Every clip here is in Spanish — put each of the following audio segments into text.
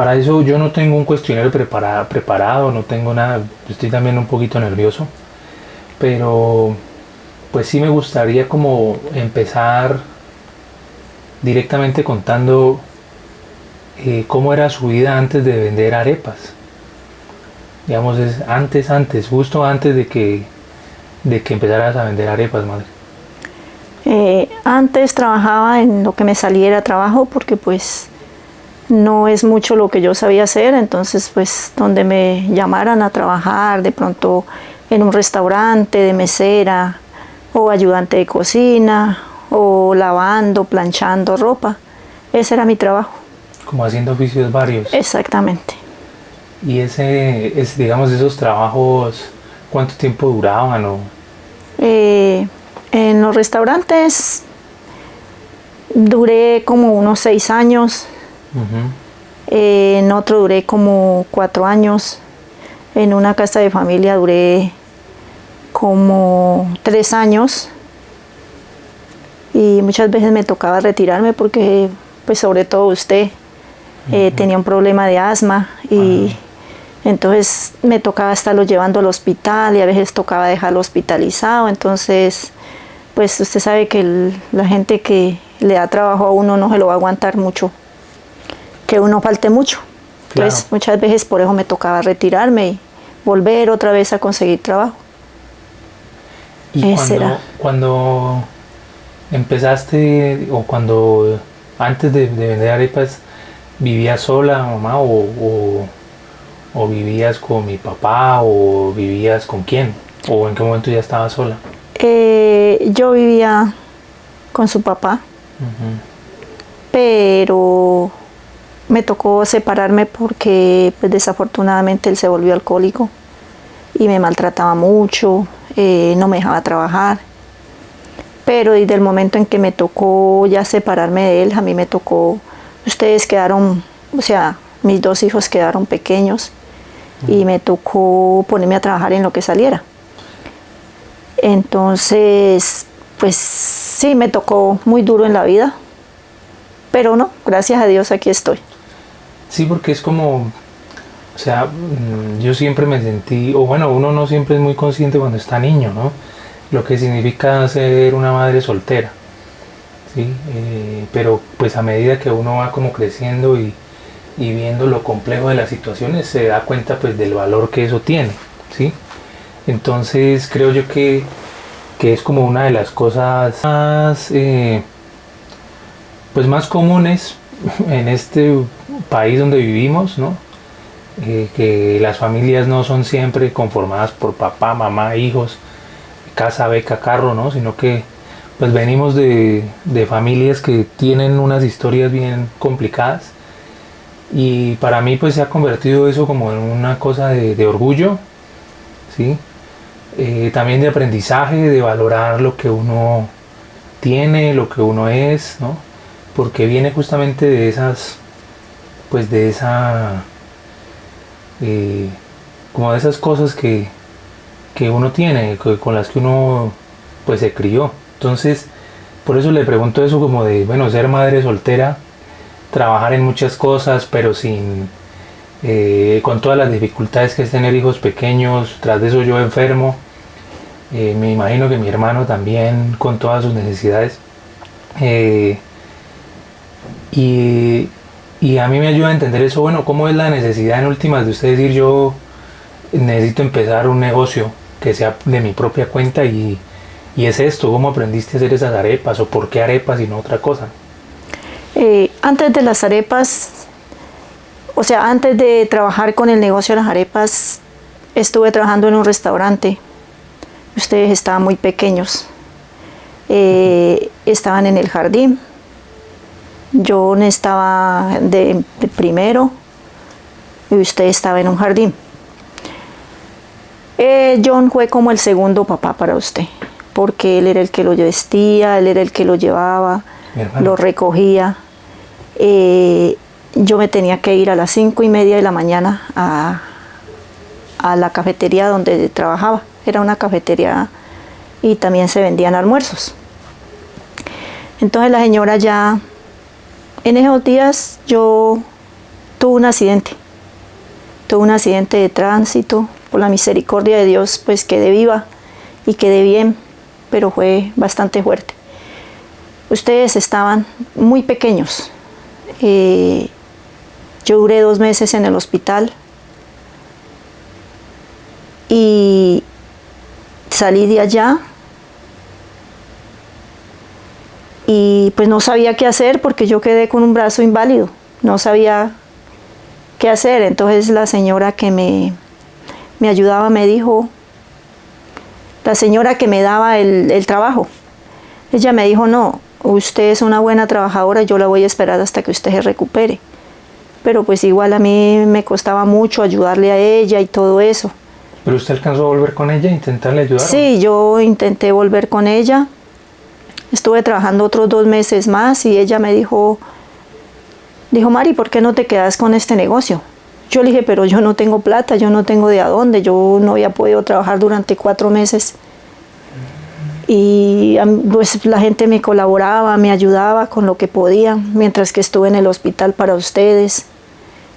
Para eso yo no tengo un cuestionario preparado, no tengo nada, estoy también un poquito nervioso, pero pues sí me gustaría como empezar directamente contando cómo era su vida antes de vender arepas. Digamos, es antes, justo antes de que empezaras a vender arepas, madre. Antes trabajaba en lo que me saliera a trabajo porque pues no es mucho lo que yo sabía hacer, entonces pues donde me llamaran a trabajar, de pronto en un restaurante de mesera o ayudante de cocina o lavando, planchando ropa, ese era mi trabajo. Como haciendo oficios varios. Exactamente. Y digamos, esos trabajos, ¿cuánto tiempo duraban? En los restaurantes duré como unos 6 años. En otro duré como 4 años. En una casa de familia duré como 3 años. Y muchas veces me tocaba retirarme porque, pues sobre todo usted, tenía un problema de asma y entonces me tocaba estarlo llevando al hospital y a veces tocaba dejarlo hospitalizado. Entonces, pues usted sabe que la gente que le da trabajo a uno no se lo va a aguantar mucho, que uno falte mucho. Entonces, Claro. muchas veces por eso me tocaba retirarme y volver otra vez a conseguir trabajo. Y Ese era. cuando empezaste o cuando antes de vender arepas, ¿vivías sola, mamá, o vivías con mi papá o vivías con quién? ¿O en qué momento ya estabas sola? Yo vivía con su papá, pero me tocó separarme porque pues, desafortunadamente él se volvió alcohólico y me maltrataba mucho, no me dejaba trabajar. Pero desde el momento en que me tocó ya separarme de él, a mí me tocó, ustedes quedaron, o sea, mis 2 hijos quedaron pequeños y me tocó ponerme a trabajar en lo que saliera. Entonces, pues sí, me tocó muy duro en la vida, pero no, gracias a Dios aquí estoy. Sí, porque es como, o sea, yo siempre me sentí, o bueno, uno no siempre es muy consciente cuando está niño, ¿no? Lo que significa ser una madre soltera, ¿sí? Pero pues a medida que uno va como creciendo y viendo lo complejo de las situaciones, se da cuenta pues del valor que eso tiene, ¿sí? Entonces creo yo que es como una de las cosas más, pues más comunes en este país donde vivimos, ¿no? Que las familias no son siempre conformadas por papá, mamá, hijos, casa, beca, carro, ¿no? Sino que pues venimos de familias que tienen unas historias bien complicadas y para mí pues se ha convertido eso como en una cosa de orgullo, ¿sí? También de aprendizaje, de valorar lo que uno tiene, lo que uno es, ¿no? Porque viene justamente de esas, pues de esa, como de esas cosas que uno tiene, con las que uno pues se crió. Entonces, por eso le pregunto eso como de, bueno, ser madre soltera, trabajar en muchas cosas, pero con todas las dificultades que es tener hijos pequeños, tras de eso yo enfermo, me imagino que mi hermano también con todas sus necesidades. Y a mí me ayuda a entender eso, bueno, cómo es la necesidad en últimas de usted decir yo necesito empezar un negocio que sea de mi propia cuenta y es esto, ¿cómo aprendiste a hacer esas arepas o por qué arepas y no otra cosa? Antes de las arepas, o sea, antes de trabajar con el negocio de las arepas, estuve trabajando en un restaurante. Ustedes estaban muy pequeños. Estaban en el jardín. Yo estaba de primero y usted estaba en un jardín. John fue como el segundo papá para usted, porque él era el que lo vestía, él era el que lo llevaba, lo recogía. Yo me tenía que ir a las 5:30 de la mañana a la cafetería donde trabajaba. Era una cafetería y también se vendían almuerzos. Entonces la señora ya, en esos días yo tuve un accidente. Tuve un accidente de tránsito. Por la misericordia de Dios, pues quedé viva y quedé bien, pero fue bastante fuerte. Ustedes estaban muy pequeños. Yo duré 2 meses en el hospital y salí de allá y pues no sabía qué hacer porque yo quedé con un brazo inválido. No sabía qué hacer. Entonces la señora que me ayudaba me dijo, la señora que me daba el trabajo, ella me dijo, no, usted es una buena trabajadora, yo la voy a esperar hasta que usted se recupere. Pero pues igual a mí me costaba mucho ayudarle a ella y todo eso. ¿Pero usted alcanzó a volver con ella e intentarle ayudar? Sí, yo intenté volver con ella. Estuve trabajando otros 2 meses más y ella me dijo, Mari, ¿por qué no te quedas con este negocio? Yo le dije, pero yo no tengo plata, yo no tengo de a dónde, yo no había podido trabajar durante 4 meses. Y pues la gente me colaboraba, me ayudaba con lo que podía, mientras que estuve en el hospital para ustedes.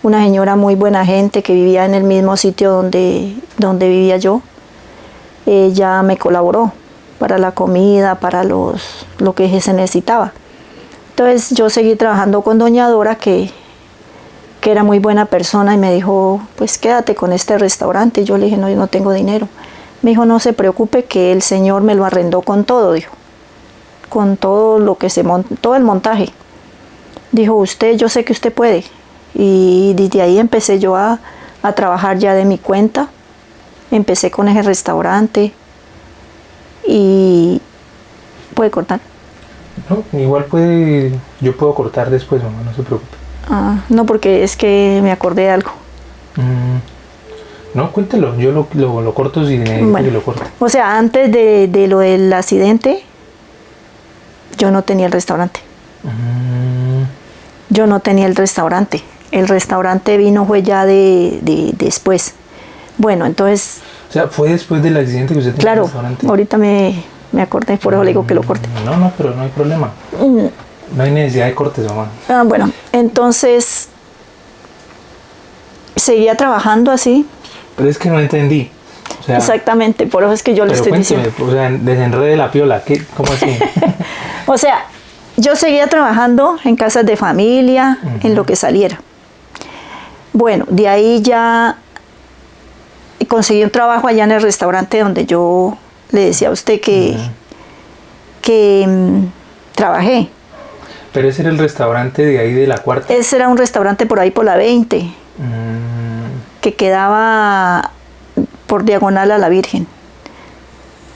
Una señora muy buena gente que vivía en el mismo sitio donde vivía yo. Ella me colaboró para la comida, para lo que se necesitaba. Entonces yo seguí trabajando con doña Dora, que era muy buena persona, y me dijo, pues quédate con este restaurante. Y yo le dije, no, yo no tengo dinero. Me dijo, no se preocupe, que el Señor me lo arrendó con todo, dijo, con todo lo que todo el montaje. Dijo, yo sé que usted puede. Y desde ahí empecé yo a trabajar ya de mi cuenta. Empecé con ese restaurante y... ¿Puede cortar? No, igual yo puedo cortar después, mamá, no se preocupe. No, porque es que me acordé de algo. No, cuéntelo, yo lo corto si necesito, bueno, que lo corto. O sea, antes de lo del accidente, yo no tenía el restaurante. Yo no tenía el restaurante. El restaurante fue ya después. Bueno, entonces... O sea, ¿fue después del accidente que usted tenía el restaurante? Claro, ahorita me acordé, por eso le digo que lo corte. No, pero no hay problema. No hay necesidad de cortes, mamá. Bueno, entonces seguía trabajando así. Pero es que no entendí. O sea, exactamente, por eso es que yo le estoy diciendo. O sea, desenrede la piola, ¿cómo así? O sea, yo seguía trabajando en casas de familia, en lo que saliera. Bueno, de ahí ya conseguí un trabajo allá en el restaurante donde yo le decía a usted que trabajé. ¿Pero ese era el restaurante de ahí de la Cuarta? Ese era un restaurante por ahí por la 20, que quedaba por diagonal a la Virgen.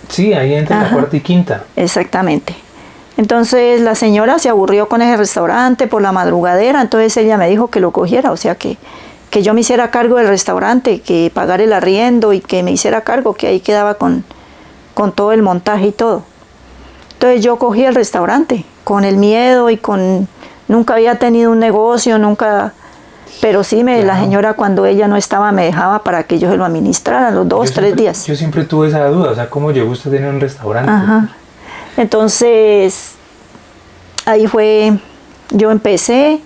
Sí, ahí entre la Cuarta y Quinta. Exactamente. Entonces la señora se aburrió con ese restaurante por la madrugadera, entonces ella me dijo que lo cogiera, o sea que yo me hiciera cargo del restaurante, que pagara el arriendo y que me hiciera cargo, que ahí quedaba con todo el montaje y todo. Entonces yo cogí el restaurante con el miedo y nunca había tenido un negocio, nunca, pero sí la señora cuando ella no estaba me dejaba para que yo se lo administrara los 2-3 días. Yo siempre tuve esa duda, o sea, ¿cómo llegó usted a tener un restaurante? Entonces ahí yo empecé.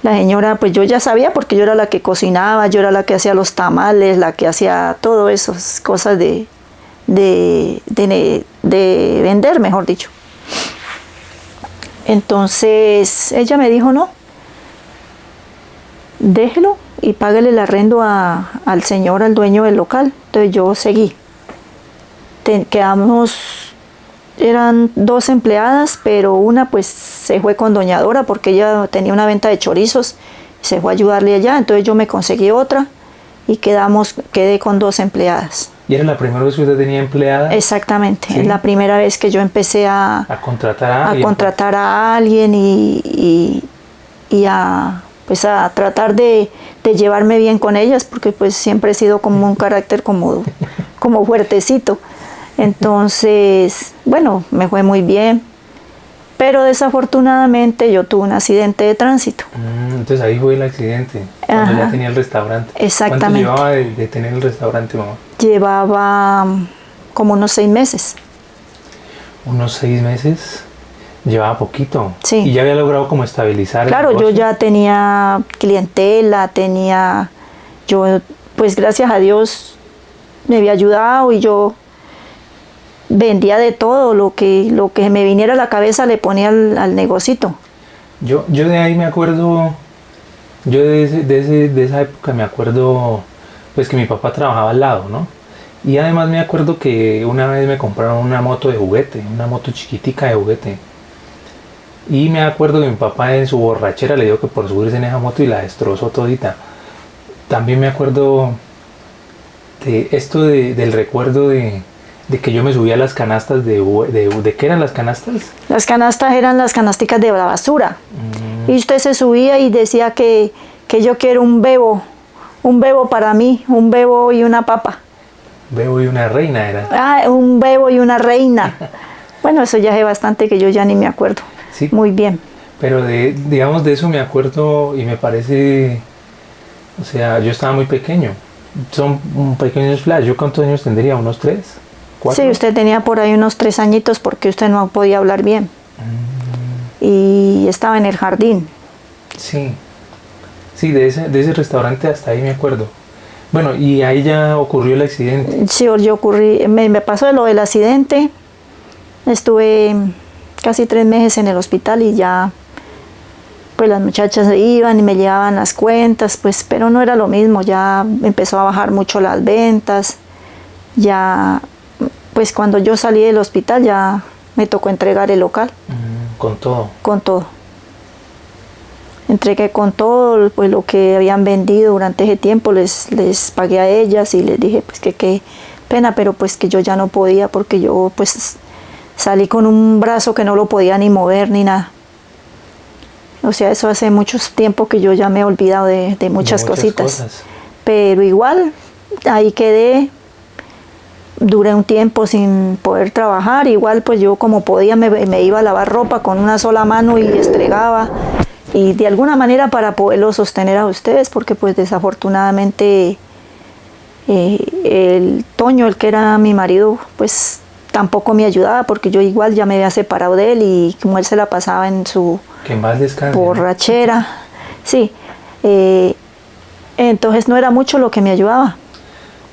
La señora, pues yo ya sabía porque yo era la que cocinaba, yo era la que hacía los tamales, la que hacía todo esas cosas de vender, mejor dicho. Entonces ella me dijo, no, déjelo y páguele el arrendo al señor, al dueño del local. Entonces yo seguí. Eran 2 empleadas, pero una pues se fue con doña Dora porque ella tenía una venta de chorizos, se fue a ayudarle allá, entonces yo me conseguí otra y quedé con 2 empleadas. ¿Y era la primera vez que usted tenía empleada? Exactamente, ¿Sí? Es la primera vez que yo empecé a contratar a alguien y a tratar de llevarme bien con ellas, porque pues siempre he sido como un carácter como fuertecito. Entonces, bueno, me fue muy bien, pero desafortunadamente yo tuve un accidente de tránsito. Entonces ahí fue el accidente, cuando ya tenía el restaurante. Exactamente. ¿Cuánto llevaba de tener el restaurante, mamá? Llevaba como unos 6 meses. ¿Unos 6 meses? Llevaba poquito. Sí. Y ya había logrado como estabilizar Claro, el yo negocio. ya tenía clientela, yo pues gracias a Dios me había ayudado y yo vendía de todo, lo que me viniera a la cabeza le ponía al negocito. Yo de ahí me acuerdo, de esa época me acuerdo, pues que mi papá trabajaba al lado, ¿no? Y además me acuerdo que una vez me compraron una moto de juguete, una moto chiquitica de juguete. Y me acuerdo que mi papá en su borrachera le dio que por subirse en esa moto y la destrozó todita. También me acuerdo de esto del recuerdo de que yo me subía a las canastas ¿de qué eran las canastas? Las canastas eran las canasticas de la basura. Y usted se subía y decía que yo quiero un bebo para mí, un bebo y una papa. Bebo y una reina era. Ah, un bebo y una reina. Bueno, eso ya hace bastante que yo ya ni me acuerdo. Sí. Muy bien. Pero digamos de eso me acuerdo y me parece, o sea, yo estaba muy pequeño. Son pequeños flash. ¿Yo cuántos años tendría? ¿Unos 3? 4? Sí, usted tenía por ahí unos 3 añitos porque usted no podía hablar bien. Y estaba en el jardín. Sí. Sí, de ese restaurante hasta ahí me acuerdo. Bueno, y ahí ya ocurrió el accidente. Sí, me pasó lo del accidente. Estuve casi 3 meses en el hospital y ya pues las muchachas se iban y me llevaban las cuentas, pues, pero no era lo mismo, ya empezó a bajar mucho las ventas, ya, pues cuando yo salí del hospital ya me tocó entregar el local. Con todo. Con todo. Entregué con todo, pues lo que habían vendido durante ese tiempo, les pagué a ellas y les dije pues que qué pena, pero pues que yo ya no podía porque yo pues salí con un brazo que no lo podía ni mover ni nada. O sea, eso hace mucho tiempo que yo ya me he olvidado de muchas cositas. Cosas. Pero igual, ahí quedé, duré un tiempo sin poder trabajar. Igual pues yo como podía me iba a lavar ropa con una sola mano y estregaba. Y de alguna manera para poderlo sostener a ustedes, porque pues desafortunadamente el Toño, el que era mi marido, pues tampoco me ayudaba porque yo igual ya me había separado de él y como él se la pasaba en su Que más descanse. borrachera, sí, entonces no era mucho lo que me ayudaba.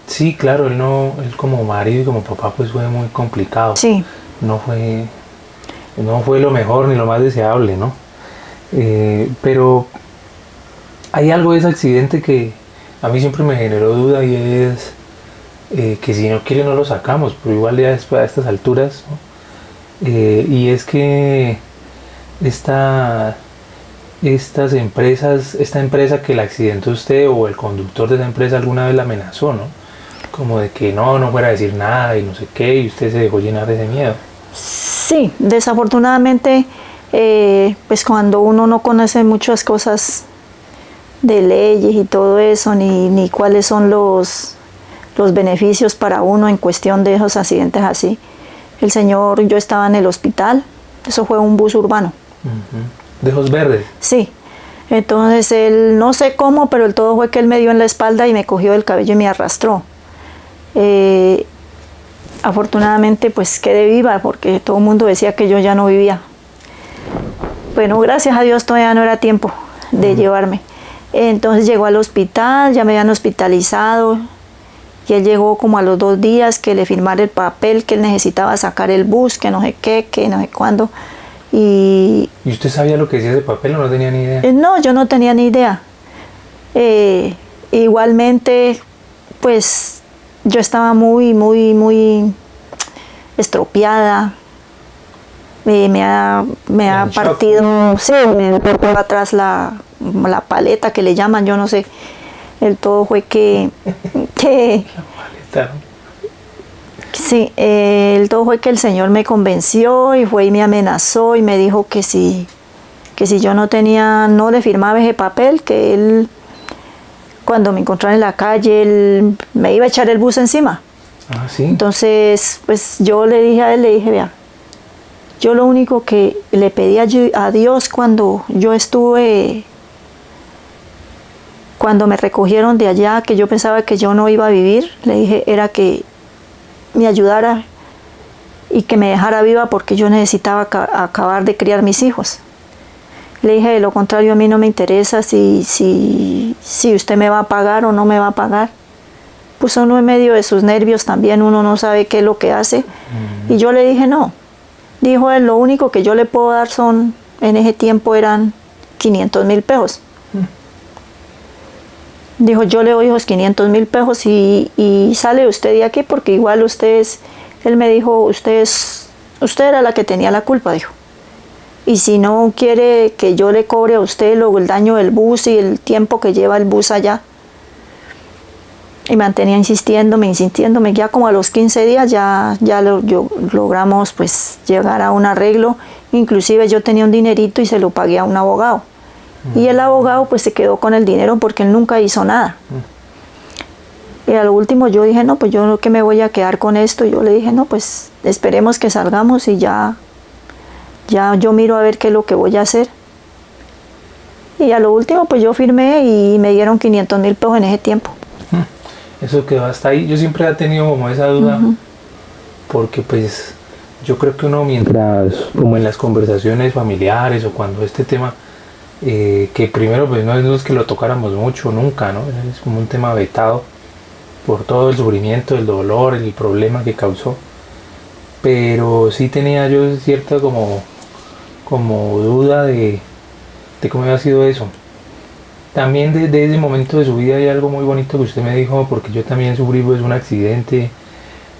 Sí, claro, él como marido y como papá pues fue muy complicado. Sí. No fue lo mejor ni lo más deseable, ¿no? Pero hay algo de ese accidente que a mí siempre me generó duda y es que si no quiere no lo sacamos, pero igual ya después a estas alturas, ¿no? Y es que esta empresa que la accidentó usted o el conductor de esa empresa alguna vez la amenazó, ¿no? Como de que no fuera a decir nada y no sé qué, y usted se dejó llenar de ese miedo. Sí, desafortunadamente, pues cuando uno no conoce muchas cosas de leyes y todo eso, ni cuáles son los beneficios para uno en cuestión de esos accidentes así. Yo estaba en el hospital, eso fue un bus urbano. ¿De ojos verdes? Sí, entonces él, no sé cómo, pero el todo fue que él me dio en la espalda y me cogió del cabello y me arrastró. Afortunadamente pues quedé viva porque todo el mundo decía que yo ya no vivía. Bueno, gracias a Dios todavía no era tiempo de llevarme. Entonces llegó al hospital, ya me habían hospitalizado y él llegó como a los 2 días que le firmara el papel que él necesitaba sacar el bus, que no sé qué, que no sé cuándo. ¿Y usted sabía lo que decía ese papel o no tenía ni idea? No, yo no tenía ni idea. Igualmente, pues yo estaba muy estropeada. Me ha partido, sí, me cortó atrás la paleta que le llaman, yo no sé. El todo fue que La paleta, ¿no? Sí, el todo fue que el Señor me convenció y fue y me amenazó y me dijo que si yo no le firmaba ese papel, que él, cuando me encontrara en la calle, él me iba a echar el bus encima. Ah, sí. Entonces, pues yo le dije a él, vea, yo lo único que le pedí a Dios cuando me recogieron de allá, que yo pensaba que yo no iba a vivir, le dije, era que me ayudara y que me dejara viva porque yo necesitaba acabar de criar mis hijos. Le dije, de lo contrario a mí no me interesa si usted me va a pagar o no me va a pagar. Pues uno en medio de sus nervios también, uno no sabe qué es lo que hace. Y yo le dije no. Dijo él, lo único que yo le puedo dar en ese tiempo eran 500.000 pesos. Dijo, yo le doy esos 500.000 pesos y sale usted de aquí porque igual él me dijo, usted era la que tenía la culpa, dijo. Y si no quiere que yo le cobre a usted el daño del bus y el tiempo que lleva el bus allá. Y mantenía insistiéndome, ya como a los 15 días logramos pues llegar a un arreglo. Inclusive yo tenía un dinerito y se lo pagué a un abogado. Y el abogado pues se quedó con el dinero porque él nunca hizo nada. Y a lo último yo dije, no, pues yo que me voy a quedar con esto. Y yo le dije, no, pues esperemos que salgamos y ya yo miro a ver qué es lo que voy a hacer. Y a lo último pues yo firmé y me dieron 500.000 pesos en ese tiempo. Eso quedó hasta ahí. Yo siempre he tenido como esa duda, porque pues yo creo que uno mientras, como en las conversaciones familiares o cuando este tema, que primero pues no es que lo tocáramos mucho, nunca, ¿no? Es como un tema vetado por todo el sufrimiento, el dolor, el problema que causó. Pero sí tenía yo cierta como duda de cómo había sido eso. También desde ese momento de su vida hay algo muy bonito que usted me dijo, porque yo también sufrí pues un accidente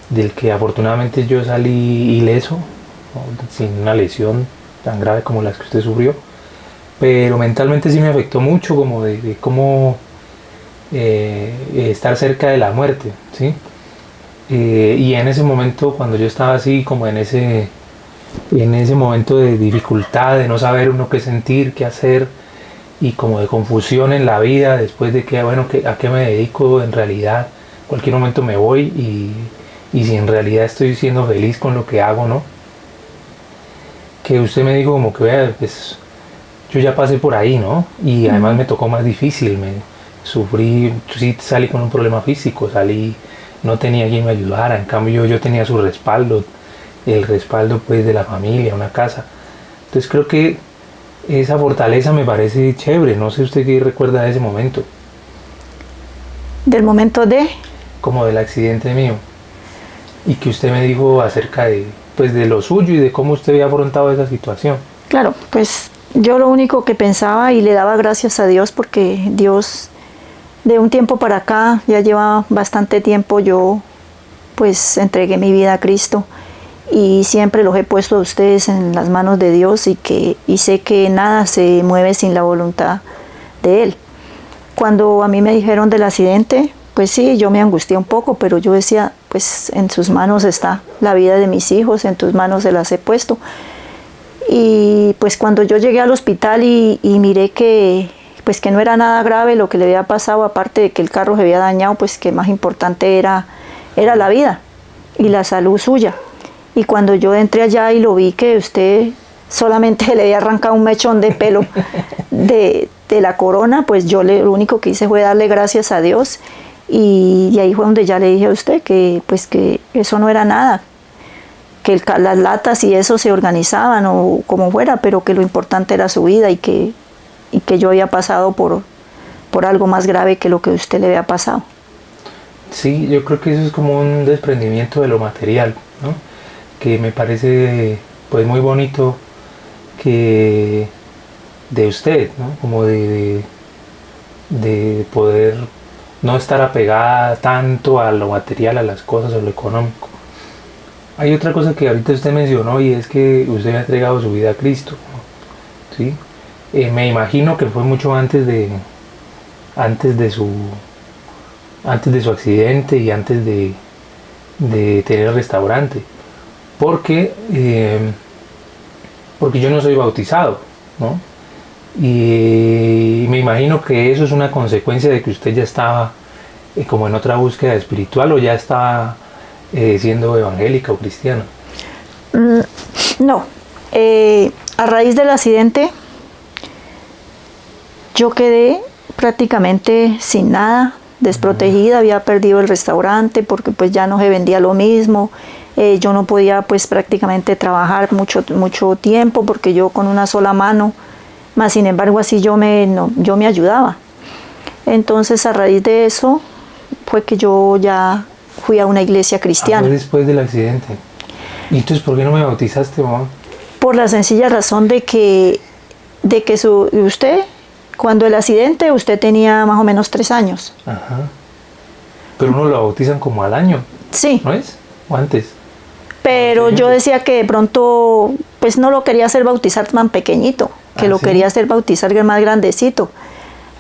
del que afortunadamente yo salí ileso, ¿no? Sin una lesión tan grave como las que usted sufrió, pero mentalmente sí me afectó mucho, como de cómo estar cerca de la muerte, ¿sí? Y en ese momento, cuando yo estaba así como en ese momento de dificultad, de no saber uno qué sentir, qué hacer, y como de confusión en la vida, después de que, bueno, a qué me dedico en realidad, cualquier momento me voy y si en realidad estoy siendo feliz con lo que hago, ¿no? Que usted me dijo como que, vea, pues yo ya pasé por ahí, ¿no? Y además me tocó más difícil, sufrí, sí salí con un problema físico, no tenía quien me ayudara, en cambio yo tenía su respaldo, el respaldo pues de la familia, una casa. Entonces creo que esa fortaleza me parece chévere. No sé usted qué recuerda de ese momento. ¿Del momento de? Como del accidente mío. Y que usted me dijo acerca de lo suyo y de cómo usted había afrontado esa situación. Claro, pues yo lo único que pensaba y le daba gracias a Dios porque Dios de un tiempo para acá, ya lleva bastante tiempo, yo pues entregué mi vida a Cristo. Y siempre los he puesto a ustedes en las manos de Dios y sé que nada se mueve sin la voluntad de Él. Cuando a mí me dijeron del accidente, pues sí, yo me angustié un poco, pero yo decía, pues en sus manos está la vida de mis hijos, en tus manos se las he puesto. Y pues cuando yo llegué al hospital y miré que no era nada grave lo que le había pasado, aparte de que el carro se había dañado, pues que más importante era la vida y la salud suya. Y cuando yo entré allá y lo vi que usted solamente le había arrancado un mechón de pelo de la corona, pues yo lo único que hice fue darle gracias a Dios. Y ahí fue donde ya le dije a usted que eso no era nada, que las latas y eso se organizaban o como fuera, pero que lo importante era su vida y que yo había pasado por algo más grave que lo que usted le había pasado. Sí, yo creo que eso es como un desprendimiento de lo material, ¿no? Que me parece pues muy bonito que de usted, ¿no? Como de poder no estar apegada tanto a lo material, a las cosas, a lo económico. Hay otra cosa que ahorita usted mencionó y es que usted ha entregado su vida a Cristo, ¿no? ¿Sí? Me imagino que fue mucho antes de su accidente y antes de tener el restaurante. Porque yo no soy bautizado, ¿no? Y me imagino que eso es una consecuencia de que usted ya estaba como en otra búsqueda espiritual o ya estaba siendo evangélica o cristiana. No, a raíz del accidente yo quedé prácticamente sin nada, desprotegida, había perdido el restaurante porque pues ya no se vendía lo mismo, Yo no podía pues prácticamente trabajar mucho tiempo porque yo con una sola mano, más sin embargo así yo me ayudaba. Entonces a raíz de eso fue que yo ya fui a una iglesia cristiana. Fue después del accidente. ¿Y entonces por qué no me bautizaste, mamá? Por la sencilla razón de que usted, cuando el accidente, usted tenía más o menos 3 años. Ajá. Pero uno lo bautizan como al año. Sí. ¿No es? ¿O antes? Pero yo decía que de pronto, pues no lo quería hacer bautizar tan pequeñito, que lo ¿sí? quería hacer bautizar más grandecito.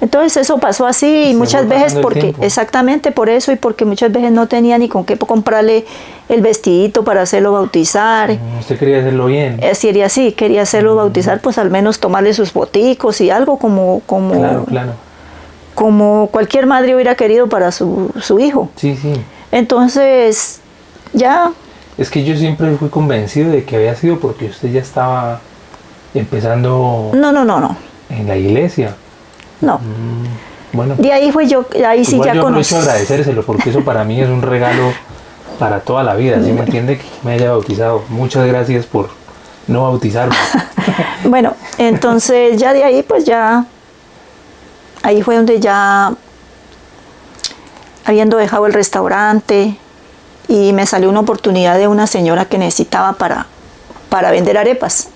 Entonces eso pasó así y muchas veces porque, exactamente por eso y porque muchas veces no tenía ni con qué comprarle el vestidito para hacerlo bautizar. ¿Usted quería hacerlo bien? Sí, quería hacerlo bautizar, pues al menos tomarle sus boticos y algo como Claro. Como cualquier madre hubiera querido para su hijo. Sí. Entonces, ya... Es que yo siempre fui convencido de que había sido porque usted ya estaba empezando... No. En la iglesia. No. Bueno. De ahí fue yo, ahí sí ya conocí. Yo aprovecho a agradecérselo porque eso para mí es un regalo para toda la vida, ¿sí me entiende? Que me haya bautizado. Muchas gracias por no bautizarme. Bueno, entonces ya de ahí pues ya... Ahí fue donde ya, habiendo dejado el restaurante, y me salió una oportunidad de una señora que necesitaba para vender arepas.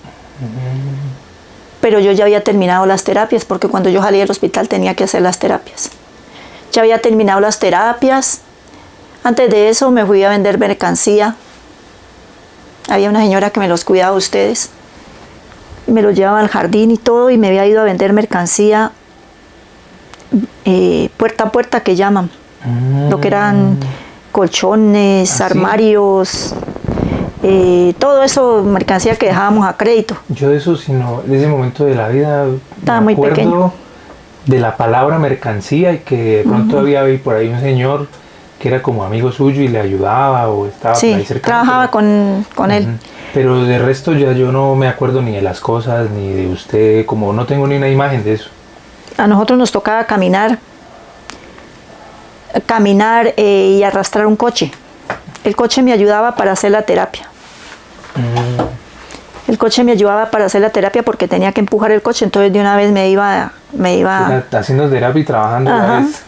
Pero yo ya había terminado las terapias, porque cuando yo salí del hospital tenía que hacer las terapias. Ya había terminado las terapias. Antes de eso me fui a vender mercancía. Había una señora que me los cuidaba a ustedes. Me los llevaba al jardín y todo, y me había ido a vender mercancía puerta a puerta, que llaman. Lo que eran colchones, armarios, todo eso, mercancía que dejábamos a crédito. Yo de eso, sino de ese momento de la vida, estaba muy pequeño. De la palabra mercancía, y que de pronto había por ahí un señor que era como amigo suyo y le ayudaba o estaba por ahí cerca. Trabajaba con él. Pero de resto ya yo no me acuerdo ni de las cosas, ni de usted, como no tengo ni una imagen de eso. A nosotros nos tocaba caminar y arrastrar un coche. El coche me ayudaba para hacer la terapia. El coche me ayudaba para hacer la terapia porque tenía que empujar el coche, entonces de una vez me iba haciendo terapia y trabajando a la vez.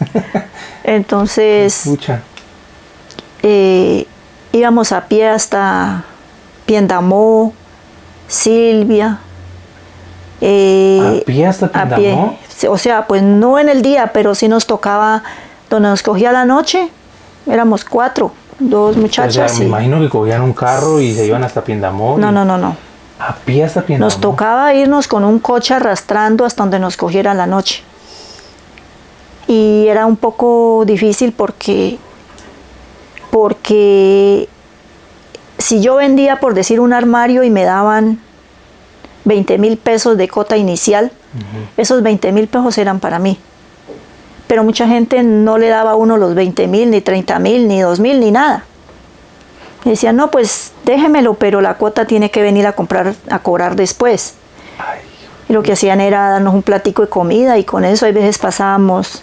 Entonces íbamos a pie hasta Piendamó, Silvia. ¿A pie hasta Piendamó? O sea, pues no en el día, pero sí nos tocaba, donde nos cogía la noche, éramos 4, 2 muchachas. O sea, me imagino que cogían un carro y se iban hasta Piendamó. No. ¿A pie hasta Piendamó? Nos tocaba irnos con un coche arrastrando hasta donde nos cogiera la noche. Y era un poco difícil porque si yo vendía, por decir, un armario y me daban 20,000 pesos de cota inicial, esos 20,000 pesos eran para mí. Pero mucha gente no le daba a uno los 20,000, ni 30,000, ni 2,000, ni nada. Y decían, no, pues déjemelo, pero la cuota tiene que venir a cobrar después. Ay. Y lo que hacían era darnos un platico de comida, y con eso a veces pasábamos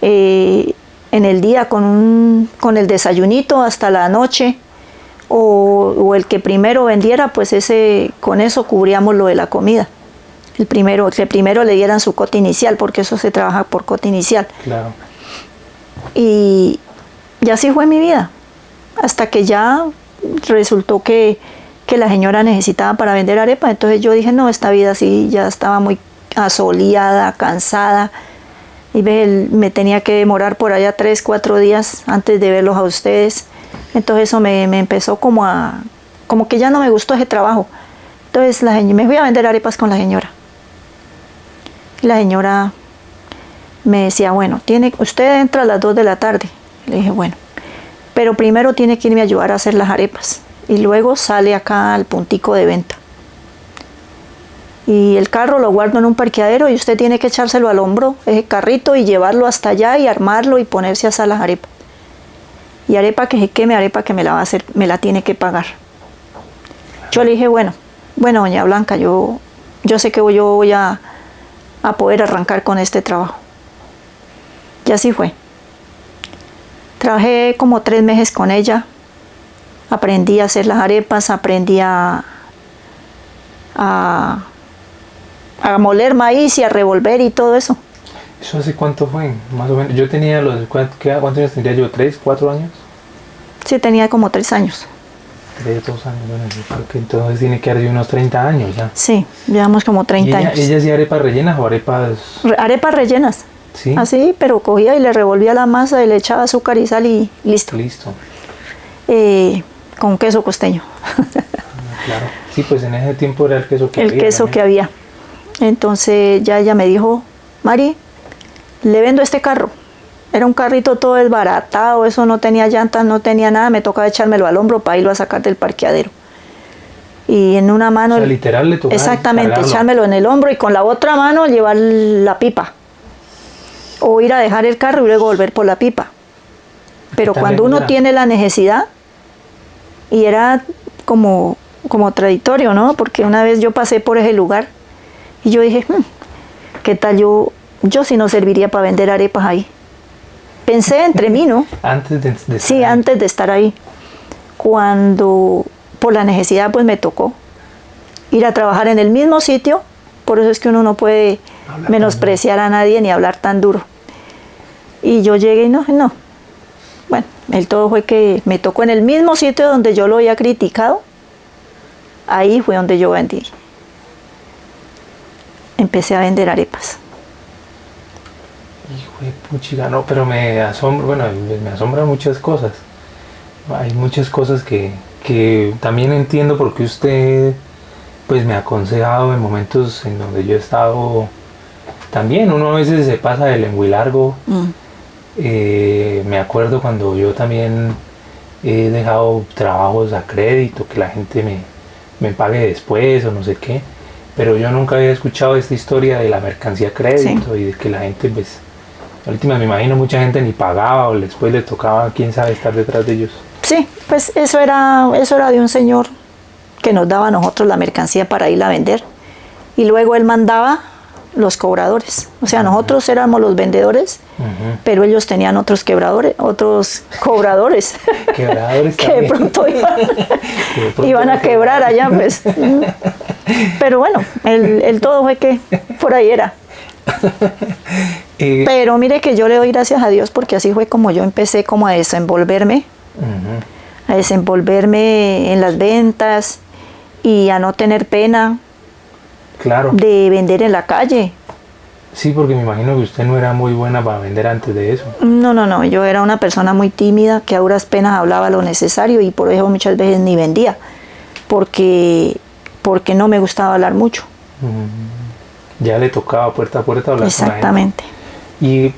en el día con el desayunito hasta la noche, o el que primero vendiera, pues con eso cubríamos lo de la comida. El que primero le dieran su cota inicial, porque eso se trabaja por cota inicial. Claro. Y así fue mi vida, hasta que ya resultó que la señora necesitaba para vender arepa. Entonces yo dije, no, esta vida sí, ya estaba muy asoleada, cansada, y me tenía que demorar por allá 3, 4 días antes de verlos a ustedes. Entonces eso me empezó como que ya no me gustó ese trabajo. Entonces me fui a vender arepas con la señora. Y la señora me decía, bueno, usted entra a las 2 de la tarde. Le dije, bueno, pero primero tiene que irme a ayudar a hacer las arepas, y luego sale acá al puntico de venta. Y el carro lo guardo en un parqueadero, y usted tiene que echárselo al hombro, ese carrito, y llevarlo hasta allá y armarlo y ponerse a hacer las arepas. Y arepa que se queme, arepa que me la va a hacer, me la tiene que pagar. Yo le dije, bueno, doña Blanca, yo sé que yo voy a poder arrancar con este trabajo. Y así fue. Trabajé como 3 meses con ella, Aprendí a hacer las arepas, aprendí a, a moler maíz y a revolver y todo eso. ¿Eso hace cuánto fue? Más o menos. Yo tenía ¿cuántos años tendría yo? ¿3, 4 años? Sí, tenía como 3 años. 3, 2 años, bueno, yo creo que entonces tiene que haber unos 30 años ya. Sí, llevamos como 30 años. ¿Ella hacía arepas rellenas o arepas...? Arepas rellenas. Sí. Así, pero cogía y le revolvía la masa y le echaba azúcar y sal y listo. Listo. Con queso costeño. Claro. Sí, pues en ese tiempo era el queso que había. El queso también. que había. Entonces ya ella me dijo, Mari, le vendo este carro. Era un carrito todo desbaratado, eso no tenía llantas, no tenía nada, me tocaba echármelo al hombro para irlo a sacar del parqueadero. Y en una mano... O sea, literal le tocaba exactamente, cargarlo. echármelo en el hombro y con la otra mano llevar la pipa. O ir a dejar el carro y luego volver por la pipa. Pero ¿Tan cuando lejos uno era? tiene la necesidad, y era como contradictorio, ¿no? Porque una vez yo pasé por ese lugar y yo dije, ¿qué tal yo si no serviría para vender arepas ahí? Pensé entre mí, ¿no? Antes de Sí, estar ahí. antes de estar ahí. Cuando por la necesidad pues me tocó ir a trabajar en el mismo sitio, por eso es que uno no puede Hablar tan menospreciar a nadie ni hablar tan duro. Y yo llegué y no. Bueno, el todo fue que me tocó en el mismo sitio donde yo lo había criticado, ahí fue donde yo vendí. Empecé a vender arepas. Hijo de puchiga, no, pero me asombra, bueno, me asombran muchas cosas. Hay muchas cosas que también entiendo porque usted pues me ha aconsejado en momentos en donde yo he estado también, uno a veces se pasa de lengua y largo. Me acuerdo cuando yo también he dejado trabajos a crédito, que la gente me pague después o no sé qué, pero yo nunca había escuchado esta historia de la mercancía a crédito y de que la gente pues, la última me imagino mucha gente ni pagaba o después le tocaba quién sabe estar detrás de ellos. Sí, pues eso era de un señor que nos daba a nosotros la mercancía para irla a vender y luego él mandaba los cobradores, o sea, nosotros éramos los vendedores, pero ellos tenían otros cobradores Quebradores que de también. pronto Que de pronto iban a quebrar allá, pues. Pero bueno, el todo fue que por ahí era. Pero mire que yo le doy gracias a Dios porque así fue como yo empecé como a desenvolverme en las ventas y a no tener pena Claro. de vender en la calle. Sí, porque me imagino que usted no era muy buena para vender antes de eso. No, yo era una persona muy tímida que a duras penas hablaba lo necesario y por eso muchas veces ni vendía, porque no me gustaba hablar mucho. Ya le tocaba puerta a puerta hablar con la gente. Exactamente. Y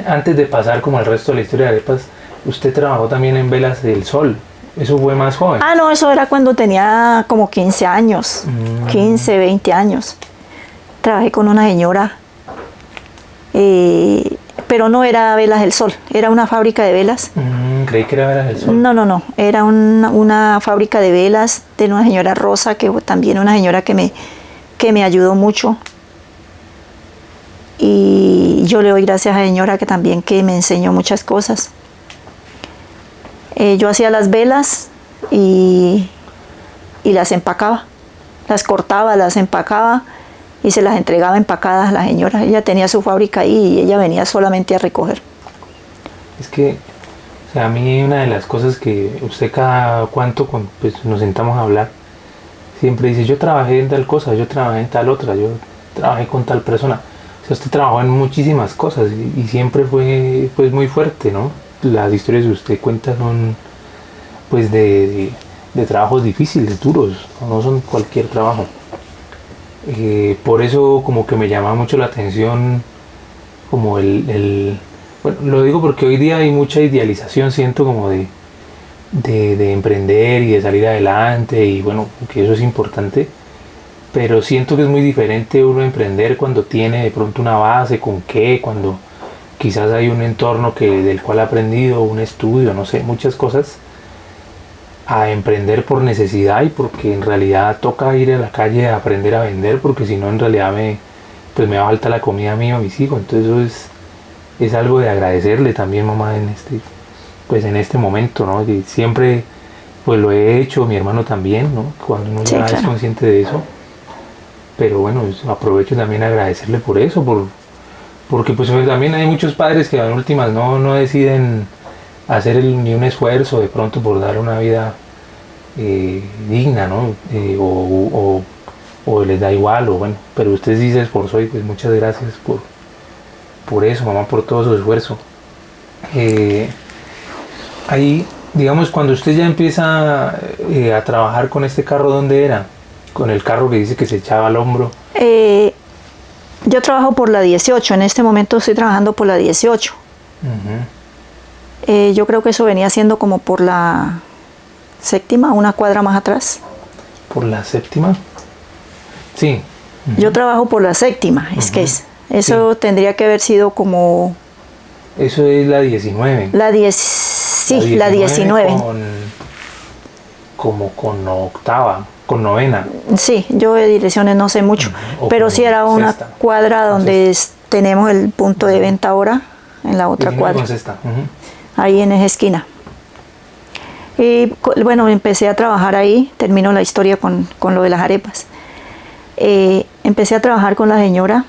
antes de pasar como el resto de la historia de arepas, usted trabajó también en Velas del Sol. Eso fue más joven. Ah, no, eso era cuando tenía como 15 años, 15, 20 años. Trabajé con una señora, pero no era Velas del Sol, era una fábrica de velas. Creí que era Velas del Sol. No, era una fábrica de velas de una señora Rosa, que fue también una señora que me ayudó mucho. Y yo le doy gracias a la señora que también que me enseñó muchas cosas. Yo hacía las velas y las empacaba, las cortaba, las empacaba y se las entregaba empacadas a la señora. Ella tenía su fábrica ahí y ella venía solamente a recoger. Es que, o sea, a mí una de las cosas que usted cada cuanto pues, nos sentamos a hablar, siempre dice, yo trabajé en tal cosa, yo trabajé en tal otra, yo trabajé con tal persona. O sea, usted trabajó en muchísimas cosas y siempre fue pues muy fuerte, ¿no? Las historias que usted cuenta son pues de trabajos difíciles, duros, no son cualquier trabajo. Por eso como que me llama mucho la atención como bueno, lo digo porque hoy día hay mucha idealización, siento como de emprender y de salir adelante y bueno, que eso es importante, pero siento que es muy diferente uno emprender cuando tiene de pronto una base, con qué, cuando quizás hay un entorno del cual ha aprendido, un estudio, no sé, muchas cosas, a emprender por necesidad y porque en realidad toca ir a la calle a aprender a vender, porque si no en realidad me va a faltar la comida a mí y a mis hijos. Entonces eso es algo de agradecerle también, mamá, en este momento, ¿no? Y siempre pues lo he hecho, mi hermano también, ¿no? Cuando uno Sí, ya es claro. consciente de eso. Pero bueno, aprovecho también a agradecerle por eso, porque pues también hay muchos padres que en últimas no deciden hacer ni un esfuerzo de pronto por dar una vida digna, ¿no? O les da igual, o bueno, pero usted sí se esforzó y pues muchas gracias por eso, mamá, por todo su esfuerzo. Eh, Ahí, digamos, cuando usted ya empieza a trabajar con este carro, ¿dónde era? Con el carro que dice que se echaba al hombro. Eh, yo trabajo por la 18, en este momento estoy trabajando por la 18. Ujú. Yo creo que eso venía siendo como por la séptima, una cuadra más atrás. ¿Por la séptima? Sí. Yo trabajo por la séptima, es que eso tendría que haber sido como Eso es la 19. la 10, sí, la 19. Como con octava, con novena. Sí, yo de direcciones no sé mucho, O pero con sí era una sexta. cuadra donde tenemos el punto de venta ahora, en la otra 19 cuadra, con sexta. Ujú. ahí en esa esquina. Y bueno, empecé a trabajar ahí, termino la historia con lo de las arepas. Empecé a trabajar con la señora.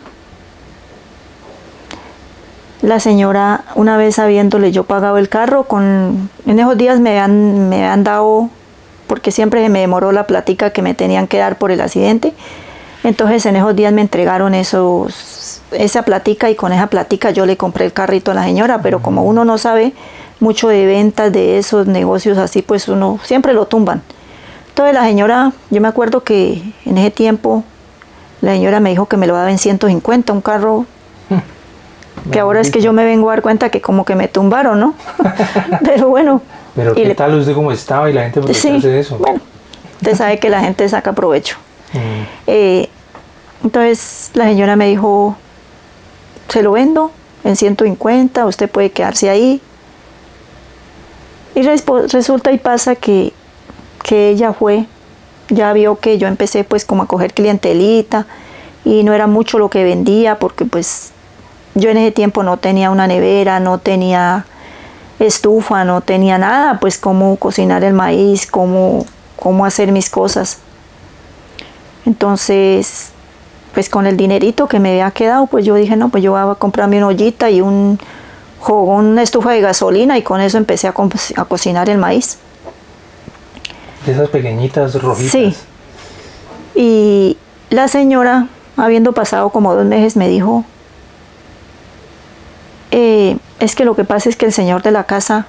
La señora, una vez habiéndole yo pagado el carro, en esos días me han dado, porque siempre me demoró la plática que me tenían que dar por el accidente, entonces en esos días me entregaron esa plática y con esa plática yo le compré el carrito a la señora, pero como uno no sabe mucho de ventas de esos negocios así, pues uno siempre lo tumban. Entonces la señora, yo me acuerdo que en ese tiempo la señora me dijo que me lo daba en 150, un carro que ahora es que yo me vengo a dar cuenta que como que me tumbaron, ¿no? Pero bueno. Pero ¿qué tal usted cómo estaba y la gente aprovecharse de eso? Bueno, usted sabe que la gente saca provecho. Mm. Entonces la señora me dijo, se lo vendo en 150, usted puede quedarse ahí. Y resulta y pasa que ella ya vio que yo empecé pues como a coger clientelita y no era mucho lo que vendía porque pues yo en ese tiempo no tenía una nevera, no tenía estufa, no tenía nada, pues cómo cocinar el maíz, cómo hacer mis cosas. Entonces, pues con el dinerito que me había quedado, pues yo dije, no, pues yo voy a comprarme una ollita y una estufa de gasolina y con eso empecé a cocinar el maíz. De esas pequeñitas rojitas. Sí. Y la señora, habiendo pasado como 2 meses, me dijo, es que lo que pasa es que el señor de la casa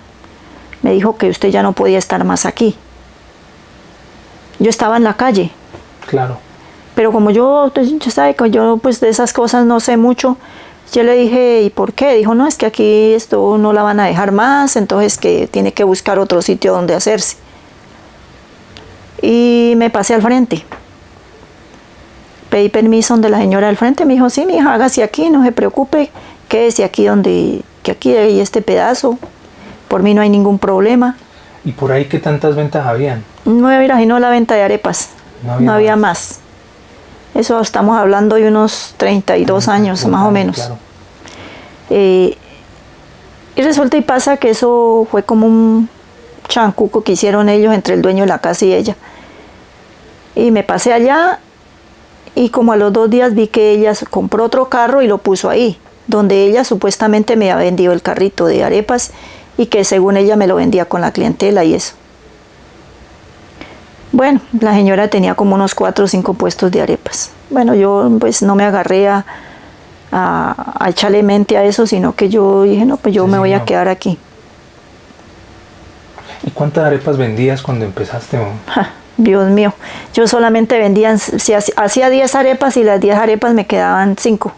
me dijo que usted ya no podía estar más aquí. Yo estaba en la calle. Claro. Pero como yo sabe que yo pues de esas cosas no sé mucho, yo le dije, ¿y por qué? Dijo, no, es que aquí esto no la van a dejar más, entonces que tiene que buscar otro sitio donde hacerse. Y me pasé al frente. Pedí permiso donde la señora del frente, me dijo, sí, mi hija, hágase aquí, no se preocupe, quédese aquí que aquí hay este pedazo, por mí no hay ningún problema. ¿Y por ahí qué tantas ventas habían? No me imaginó la venta de arepas, no había más. Eso estamos hablando de unos 32 años, más o menos. Claro. Y resulta y pasa que eso fue como un chancuco que hicieron ellos entre el dueño de la casa y ella. Y me pasé allá y como a los 2 días vi que ella compró otro carro y lo puso ahí, donde ella supuestamente me había vendido el carrito de arepas y que según ella me lo vendía con la clientela y eso. Bueno, la señora tenía como unos 4 o 5 puestos de arepas. Bueno, yo pues no me agarré a echarle mente a eso, sino que yo dije, no, pues yo me voy a quedar aquí. ¿Y cuántas arepas vendías cuando empezaste, mamá? Dios mío, yo solamente vendía, si hacía 10 arepas y las 10 arepas me quedaban 5.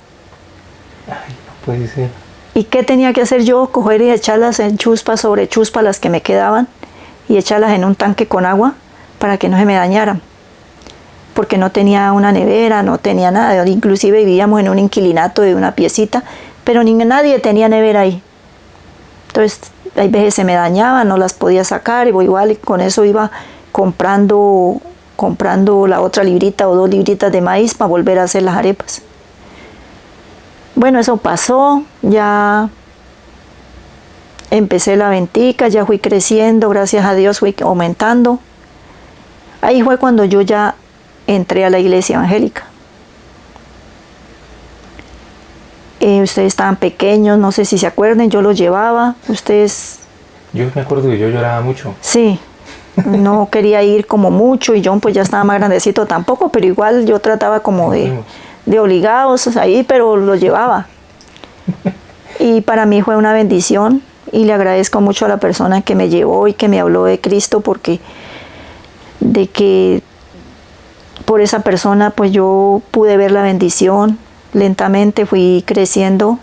Ay, no puede ser. ¿Y qué tenía que hacer yo? Coger y echarlas en chuspa sobre chuspa las que me quedaban y echarlas en un tanque con agua para que no se me dañaran. Porque no tenía una nevera, no tenía nada. Inclusive vivíamos en un inquilinato de una piecita, pero nadie tenía nevera ahí. Entonces, hay veces se me dañaban, no las podía sacar, y igual con eso iba comprando la otra librita o 2 libritas de maíz para volver a hacer las arepas. Bueno, eso pasó, ya empecé la ventica, ya fui creciendo, gracias a Dios fui aumentando. Ahí fue cuando yo ya entré a la iglesia evangélica. Ustedes estaban pequeños, no sé si se acuerdan, yo los llevaba, ustedes... Yo me acuerdo que yo lloraba mucho. Sí, no quería ir como mucho y John pues ya estaba más grandecito tampoco, pero igual yo trataba como de obligados ahí, pero lo llevaba. Y para mí fue una bendición y le agradezco mucho a la persona que me llevó y que me habló de Cristo, porque de que por esa persona pues yo pude ver la bendición. Lentamente fui creciendo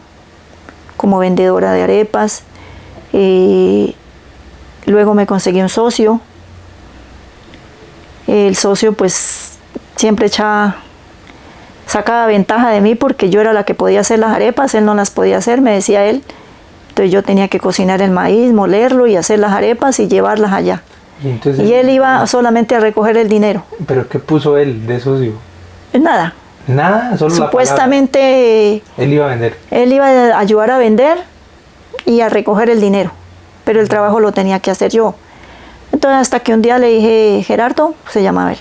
como vendedora de arepas. Luego me conseguí un socio. El socio pues siempre sacaba ventaja de mí porque yo era la que podía hacer las arepas, él no las podía hacer, me decía él. Entonces yo tenía que cocinar el maíz, molerlo y hacer las arepas y llevarlas allá. Y él iba solamente a recoger el dinero. ¿Pero qué puso él de socio? Nada. Nada, solo supuestamente él iba a vender. Él iba a ayudar a vender y a recoger el dinero, pero el trabajo lo tenía que hacer yo. Entonces hasta que un día le dije, Gerardo, se llamaba él.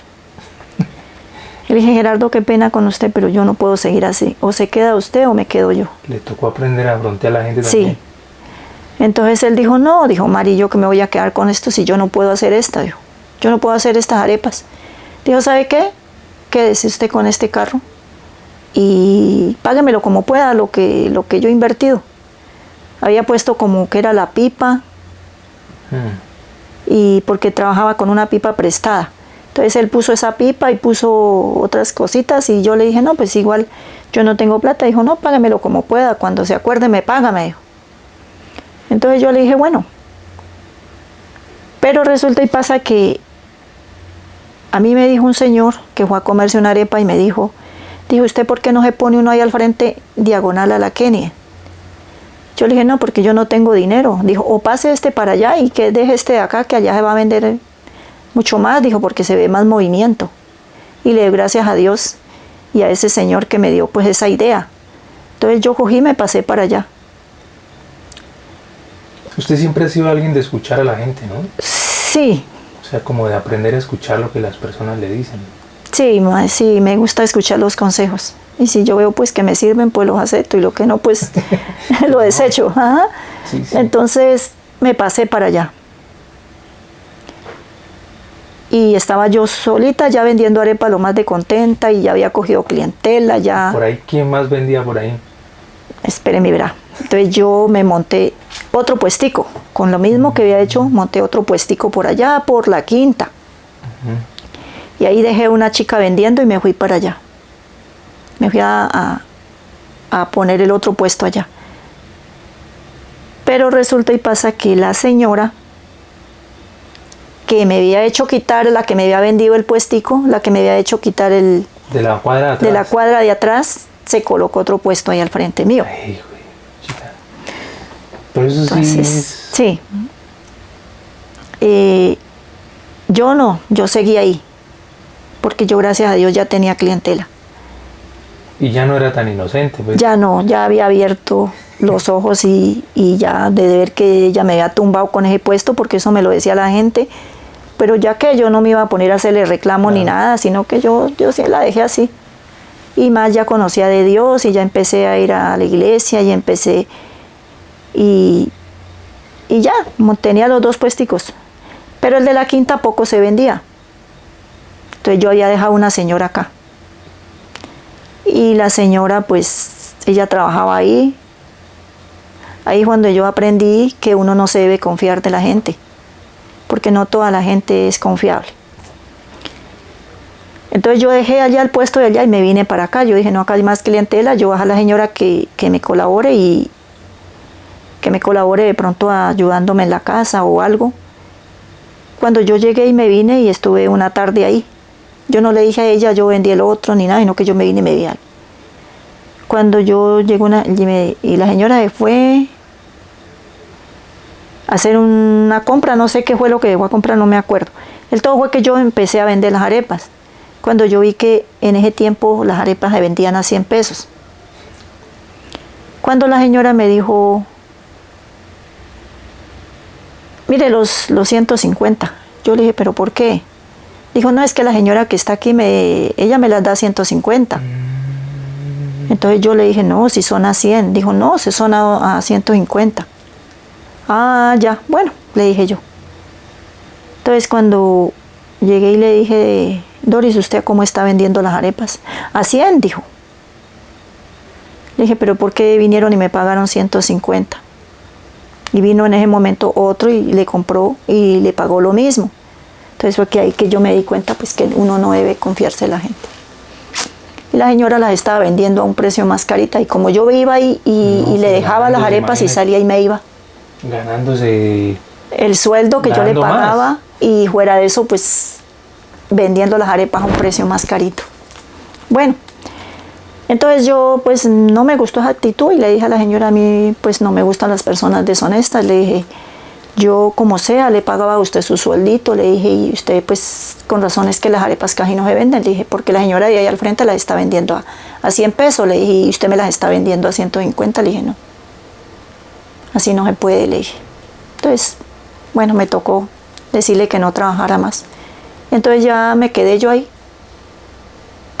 Le dije, Gerardo, qué pena con usted, pero yo no puedo seguir así. O se queda usted o me quedo yo. Le tocó aprender a frontear a la gente también. Sí. Entonces él dijo, no, dijo, Mari, yo que me voy a quedar con esto si yo no puedo hacer esta, dijo. Yo no puedo hacer estas arepas. Dijo, ¿sabe qué? Quédese usted con este carro y páguemelo como pueda, lo que yo he invertido. Había puesto como que era la pipa, y porque trabajaba con una pipa prestada. Entonces él puso esa pipa y puso otras cositas y yo le dije, no, pues igual yo no tengo plata. Dijo, no, págamelo como pueda, cuando se acuerde me paga, me dijo. Entonces yo le dije, bueno. Pero resulta y pasa que a mí me dijo un señor que fue a comerse una arepa y me dijo, ¿usted por qué no se pone uno ahí al frente diagonal a la Kenia? Yo le dije, no, porque yo no tengo dinero. Dijo, o pase este para allá y que deje este de acá, que allá se va a vender mucho más, dijo, porque se ve más movimiento. Y le doy gracias a Dios y a ese señor que me dio pues esa idea. Entonces yo cogí y me pasé para allá. Usted siempre ha sido alguien de escuchar a la gente, ¿no? Sí. O sea, como de aprender a escuchar lo que las personas le dicen. Sí, sí, me gusta escuchar los consejos. Y si yo veo pues que me sirven, pues los acepto. Y lo que no, pues lo desecho. Ajá. Sí, sí. Entonces me pasé para allá. Y estaba yo solita ya vendiendo arepa lo más de contenta y ya había cogido clientela. Ya. ¿Por ahí quién más vendía por ahí? Espéreme, verá. Entonces yo me monté otro puestico. Con lo mismo que había hecho, monté otro puestico por allá, por la Quinta. Y ahí dejé una chica vendiendo y me fui para allá. Me fui a poner el otro puesto allá. Pero resulta y pasa que la señora que me había hecho quitar, la que me había vendido el puestico, la que me había hecho quitar el... De la cuadra de atrás. De la cuadra de atrás, se colocó otro puesto ahí al frente mío. Ay, güey, chica. Pero eso entonces, sí es... Sí. Yo no, yo seguí ahí. Porque yo, gracias a Dios, ya tenía clientela. Y ya no era tan inocente, pues. Ya no, ya había abierto los ojos y ya de ver que ella me había tumbado con ese puesto, porque eso me lo decía la gente. Pero ya que yo no me iba a poner a hacerle reclamo ni nada, sino que yo sí la dejé así. Y más ya conocía de Dios y ya empecé a ir a la iglesia y empecé... Y ya, tenía los dos puesticos. Pero el de la Quinta poco se vendía. Entonces yo había dejado una señora acá. Y la señora, pues, ella trabajaba ahí. Ahí cuando yo aprendí que uno no se debe confiar de la gente. Porque no toda la gente es confiable. Entonces yo dejé allá el puesto de allá y me vine para acá. Yo dije, no, acá hay más clientela. Yo bajo a la señora que me colabore y que me colabore de pronto ayudándome en la casa o algo. Cuando yo llegué y me vine y estuve una tarde ahí. Yo no le dije a ella, yo vendí el otro ni nada, sino que yo me vine y me vi. Cuando yo llego y la señora se fue a hacer una compra, no sé qué fue lo que llegó a comprar, no me acuerdo. El todo fue que yo empecé a vender las arepas. Cuando yo vi que en ese tiempo las arepas se vendían a 100 pesos. Cuando la señora me dijo, Mire, los 150. Yo le dije, ¿pero por qué? Dijo, no, es que la señora que está aquí, ella me las da 150. Entonces yo le dije, no, si son a 100. Dijo, no, si son a 150. Ah, ya, bueno, le dije yo. Entonces cuando llegué y le dije, Doris, ¿usted cómo está vendiendo las arepas? A 100, dijo. Le dije, ¿pero por qué vinieron y me pagaron 150? Y vino en ese momento otro y le compró y le pagó lo mismo. Entonces fue que ahí que yo me di cuenta pues que uno no debe confiarse en la gente. Y la señora las estaba vendiendo a un precio más carita y como yo iba ahí y le dejaba las arepas y salía y me iba. Ganándose el sueldo que yo le pagaba más. Y fuera de eso pues vendiendo las arepas a un precio más carito. Bueno, entonces yo pues no me gustó esa actitud y le dije a la señora, a mí pues no me gustan las personas deshonestas. Le dije, yo como sea le pagaba a usted su sueldito, le dije, y usted pues con razón es que las arepas casi no se venden. Le dije, porque la señora de ahí al frente las está vendiendo a 100 pesos, le dije, y usted me las está vendiendo a 150. Le dije, no, así no se puede, le dije. Entonces, bueno, me tocó decirle que no trabajara más. Entonces ya me quedé yo ahí,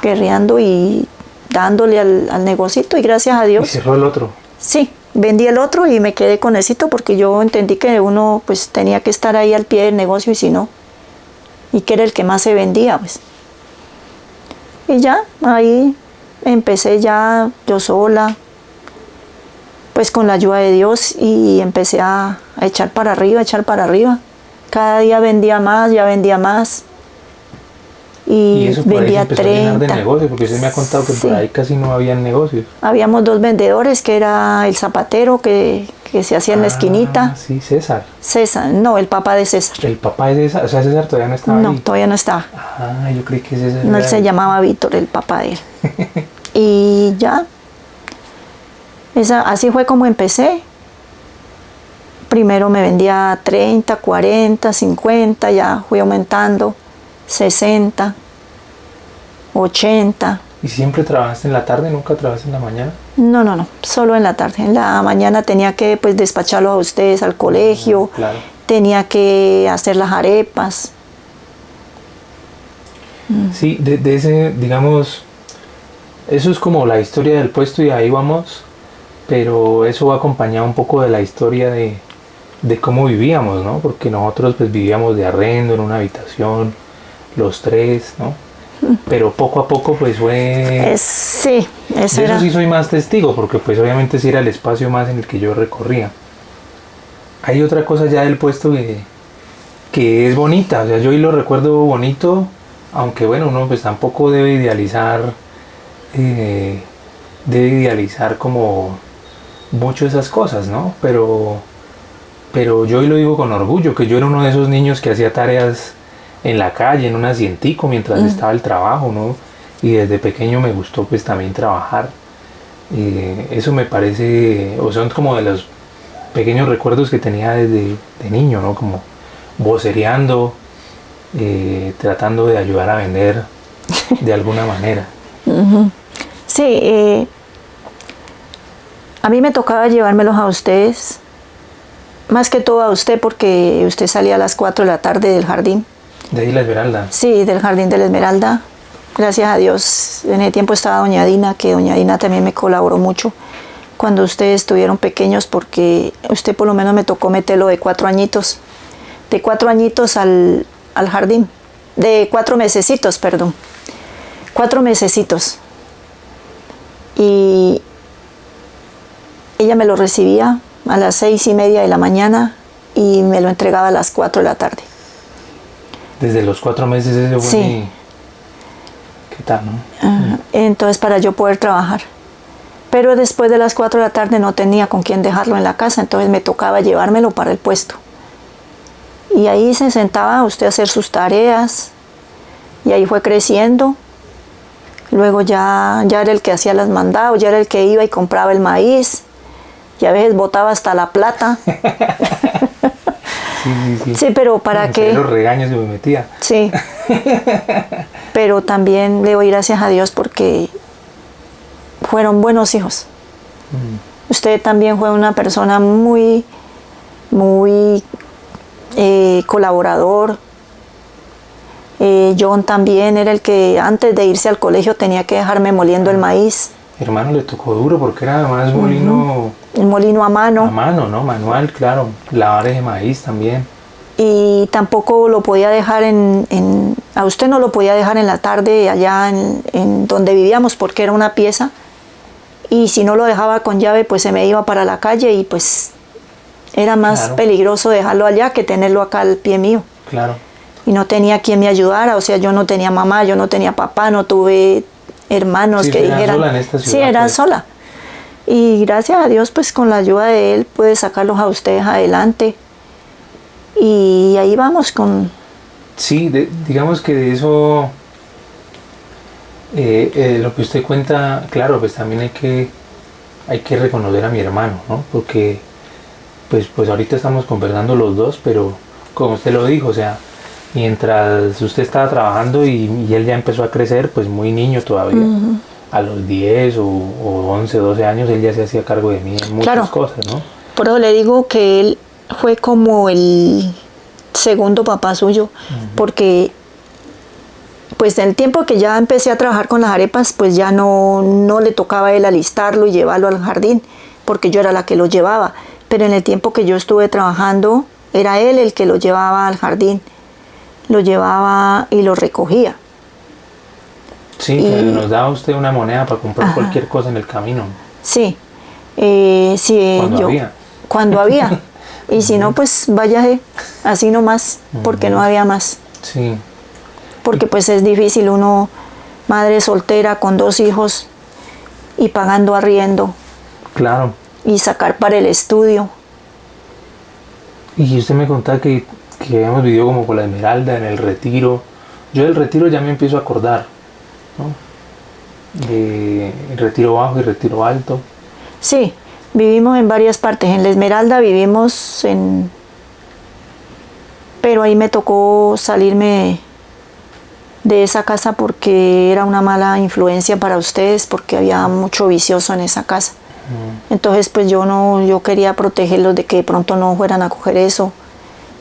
guerreando y dándole al negocito, y gracias a Dios. ¿Y cerró el otro? Sí, vendí el otro y me quedé con éxito porque yo entendí que uno pues tenía que estar ahí al pie del negocio y si no, y que era el que más se vendía pues. Y ya, ahí empecé ya yo sola, pues con la ayuda de Dios, y empecé a echar para arriba, Cada día vendía más, ya vendía más. Y eso por vendía ahí se empezó 30. A llenar de negocio, porque usted me ha contado que por ahí casi no habían negocios. Habíamos 2 vendedores, que era el zapatero que se hacía en la esquinita. Sí, César. César, no, el papá de César. El papá de César, o sea, César todavía no estaba ahí. No, todavía no estaba. Ah, yo creí que César No, él se llamaba Víctor, el papá de él. Y ya, así fue como empecé. Primero me vendía 30, 40, 50, ya fui aumentando, 60, 80. ¿Y siempre trabajaste en la tarde? ¿Nunca trabajaste en la mañana? No, solo en la tarde. En la mañana tenía que pues despacharlos a ustedes al colegio, claro. Tenía que hacer las arepas. Sí, de ese, digamos, eso es como la historia del puesto y ahí vamos, pero eso va acompañado un poco de la historia de cómo vivíamos, ¿no? Porque nosotros pues vivíamos de arrendo en una habitación, los tres, ¿no? Pero poco a poco pues fue... Sí, eso era. Sí soy más testigo, porque pues obviamente sí era el espacio más en el que yo recorría. Hay otra cosa ya del puesto que es bonita, o sea, yo hoy lo recuerdo bonito, aunque bueno, uno pues tampoco debe idealizar como mucho esas cosas, ¿no? Pero yo hoy lo digo con orgullo, que yo era uno de esos niños que hacía tareas en la calle, en un asientico mientras estaba el trabajo, ¿no? Y desde pequeño me gustó pues también trabajar. Eso me parece, o son como de los pequeños recuerdos que tenía desde de niño, ¿no? Como vocereando, tratando de ayudar a vender de alguna manera. Sí, a mí me tocaba llevármelos a ustedes, más que todo a usted, porque usted salía a las 4 de la tarde del jardín. ¿De ahí la Esmeralda? Sí, del jardín de la Esmeralda. Gracias a Dios, en ese tiempo estaba doña Dina, que doña Dina también me colaboró mucho cuando ustedes estuvieron pequeños, porque usted por lo menos me tocó meterlo de 4 añitos. De 4 añitos al jardín. De 4 mesecitos, perdón. 4 mesecitos. Y ella me lo recibía a las 6:30 de la mañana y me lo entregaba a las 4 de la tarde. Desde los 4 meses ese fue sí. ¿Qué tal, no? Entonces, para yo poder trabajar. Pero después de las 4 de la tarde no tenía con quién dejarlo en la casa, entonces me tocaba llevármelo para el puesto. Y ahí se sentaba usted a hacer sus tareas, y ahí fue creciendo. Luego ya era el que hacía las mandados, ya era el que iba y compraba el maíz, y a veces botaba hasta la plata. Sí. Sí, pero ¿para qué? Los regaños que me metía. Sí. Pero también le doy gracias a Dios porque fueron buenos hijos. Usted también fue una persona muy colaborador. John también era el que antes de irse al colegio tenía que dejarme moliendo el maíz. Hermano, le tocó duro porque era además molino... Un molino a mano. A mano, ¿no? Manual, claro. Lavar ese maíz también. Y tampoco lo podía dejar a usted no lo podía dejar en la tarde allá en donde vivíamos porque era una pieza. Y si no lo dejaba con llave, pues se me iba para la calle y pues era más peligroso dejarlo allá que tenerlo acá al pie mío. Claro. Y no tenía quien me ayudara, o sea, yo no tenía mamá, yo no tenía papá, no tuve hermanos que dijeran... Sola en esta ciudad, sí, era pues. sola. Y gracias a Dios, pues con la ayuda de él, pude sacarlos a ustedes adelante. Y ahí vamos con... Sí, digamos que de eso, lo que usted cuenta, claro, pues también hay que reconocer a mi hermano, ¿no? Porque pues ahorita estamos conversando los dos, pero como usted lo dijo, o sea, mientras usted estaba trabajando y él ya empezó a crecer, pues muy niño todavía, a los 10 o 11, 12 años, él ya se hacía cargo de mí en muchas cosas, ¿no? Por eso le digo que él fue como el segundo papá suyo, porque pues en el tiempo que ya empecé a trabajar con las arepas, pues ya no le tocaba a él alistarlo y llevarlo al jardín, porque yo era la que lo llevaba. Pero en el tiempo que yo estuve trabajando, era él el que lo llevaba al jardín, lo llevaba y lo recogía. Sí, que nos daba usted una moneda para comprar cualquier cosa en el camino. Sí, sí, cuando había. Y si no, pues váyase así nomás, porque no había más. Sí. Porque pues es difícil uno, madre soltera con 2 hijos y pagando arriendo. Claro. Y sacar para el estudio. Y usted me contaba que habíamos vivido como con la Esmeralda en el Retiro. Yo del Retiro ya me empiezo a acordar, ¿no? De Retiro Bajo y Retiro Alto. Sí, vivimos en varias partes. En la Esmeralda vivimos pero ahí me tocó salirme de esa casa porque era una mala influencia para ustedes, porque había mucho vicioso en esa casa. Entonces pues yo quería protegerlos de que de pronto no fueran a coger eso,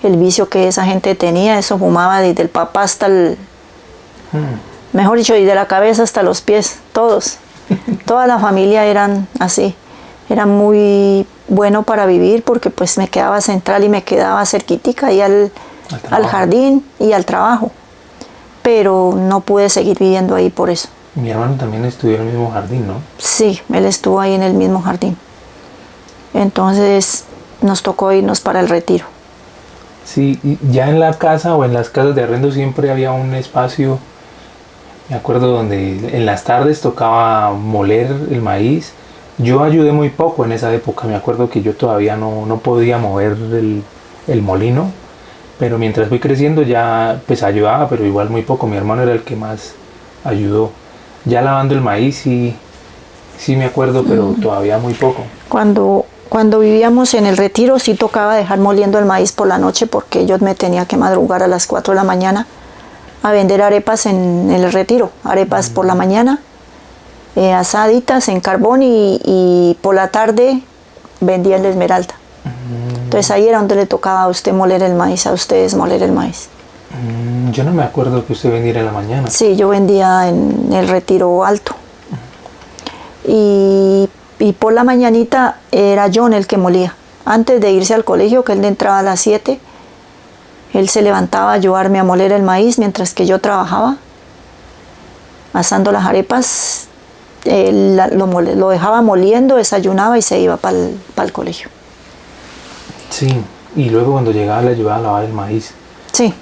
el vicio que esa gente tenía. Eso fumaba desde el papá hasta el, mejor dicho, desde la cabeza hasta los pies, todos. Toda la familia eran así. Era muy bueno para vivir porque pues me quedaba central y me quedaba cerquitica ahí al jardín y al trabajo. Pero no pude seguir viviendo ahí por eso. Mi hermano también estudió en el mismo jardín, ¿no? Sí, él estuvo ahí en el mismo jardín. Entonces nos tocó irnos para el Retiro. Sí, y ya en la casa o en las casas de arrendo siempre había un espacio, me acuerdo, donde en las tardes tocaba moler el maíz. Yo ayudé muy poco en esa época, me acuerdo que yo todavía no podía mover el molino, pero mientras fui creciendo ya pues ayudaba, pero igual muy poco. Mi hermano era el que más ayudó. Ya lavando el maíz sí me acuerdo, pero todavía muy poco. Cuando vivíamos en el Retiro sí tocaba dejar moliendo el maíz por la noche, porque yo me tenía que madrugar a las 4 de la mañana a vender arepas en el Retiro. Arepas por la mañana, asaditas en carbón y por la tarde vendía en la Esmeralda. Entonces ahí era donde le tocaba a usted moler el maíz, a ustedes moler el maíz. Yo no me acuerdo que usted vendiera en la mañana. Sí, yo vendía en el Retiro Alto. Y por la mañanita era John el que molía. Antes de irse al colegio, que él entraba a las 7, él se levantaba a ayudarme a moler el maíz mientras que yo trabajaba asando las arepas. Él lo dejaba moliendo, desayunaba y se iba para el colegio. Sí, y luego cuando llegaba le ayudaba a lavar el maíz. Sí.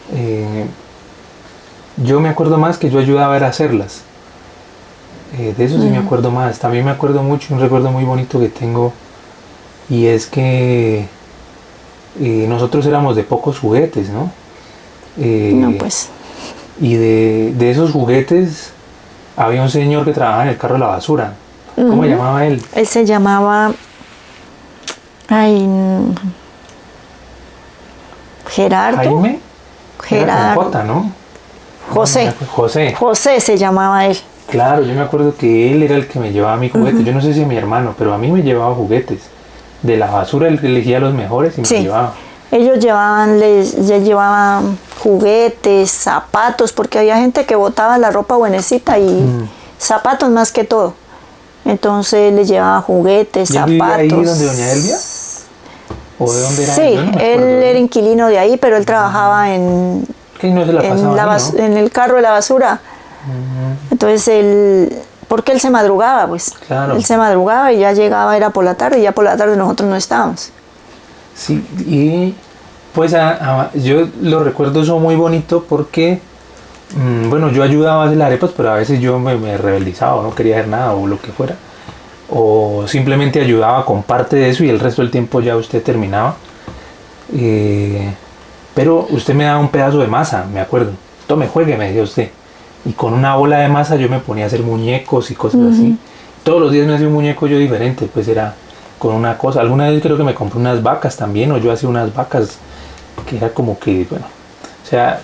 Yo me acuerdo más que yo ayudaba a hacerlas. De eso sí me acuerdo más. También me acuerdo mucho, un recuerdo muy bonito que tengo, y es que nosotros éramos de pocos juguetes, ¿no? No, pues. Y de esos juguetes había un señor que trabajaba en el carro de la basura. ¿Cómo se llamaba él? Él se llamaba... Gerardo. ¿Jaime? Gerardo. Era con J, ¿no? José. José. José se llamaba él. Claro, yo me acuerdo que él era el que me llevaba mi juguete. Yo no sé si a mi hermano, pero a mí me llevaba juguetes. De la basura él elegía los mejores y me llevaba. Ellos les llevaban juguetes, zapatos, porque había gente que botaba la ropa buenecita y zapatos más que todo. Entonces les llevaba juguetes, ¿Y él zapatos. vivía ahí donde doña Elvia? ¿O de dónde era? Sí, Yo no me él acuerdo. era inquilino de ahí, pero él trabajaba en, Que no se la pasaba ahí, ¿no? en el carro de la basura. Entonces porque él se madrugaba, pues. Claro. Él se madrugaba y ya llegaba, era por la tarde, y ya por la tarde nosotros no estábamos. Sí, y pues yo lo recuerdo eso muy bonito porque, bueno, yo ayudaba a hacer las arepas, pero a veces yo me rebeldizaba, no quería hacer nada o lo que fuera. O simplemente ayudaba con parte de eso y el resto del tiempo ya usted terminaba. Pero usted me daba un pedazo de masa, me acuerdo. Tome, juegue, me decía usted. Y con una bola de masa yo me ponía a hacer muñecos y cosas así. Todos los días me hacía un muñeco yo diferente, pues era con una cosa. Alguna vez creo que me compré unas vacas también, o yo hacía unas vacas, que era como que, bueno, o sea,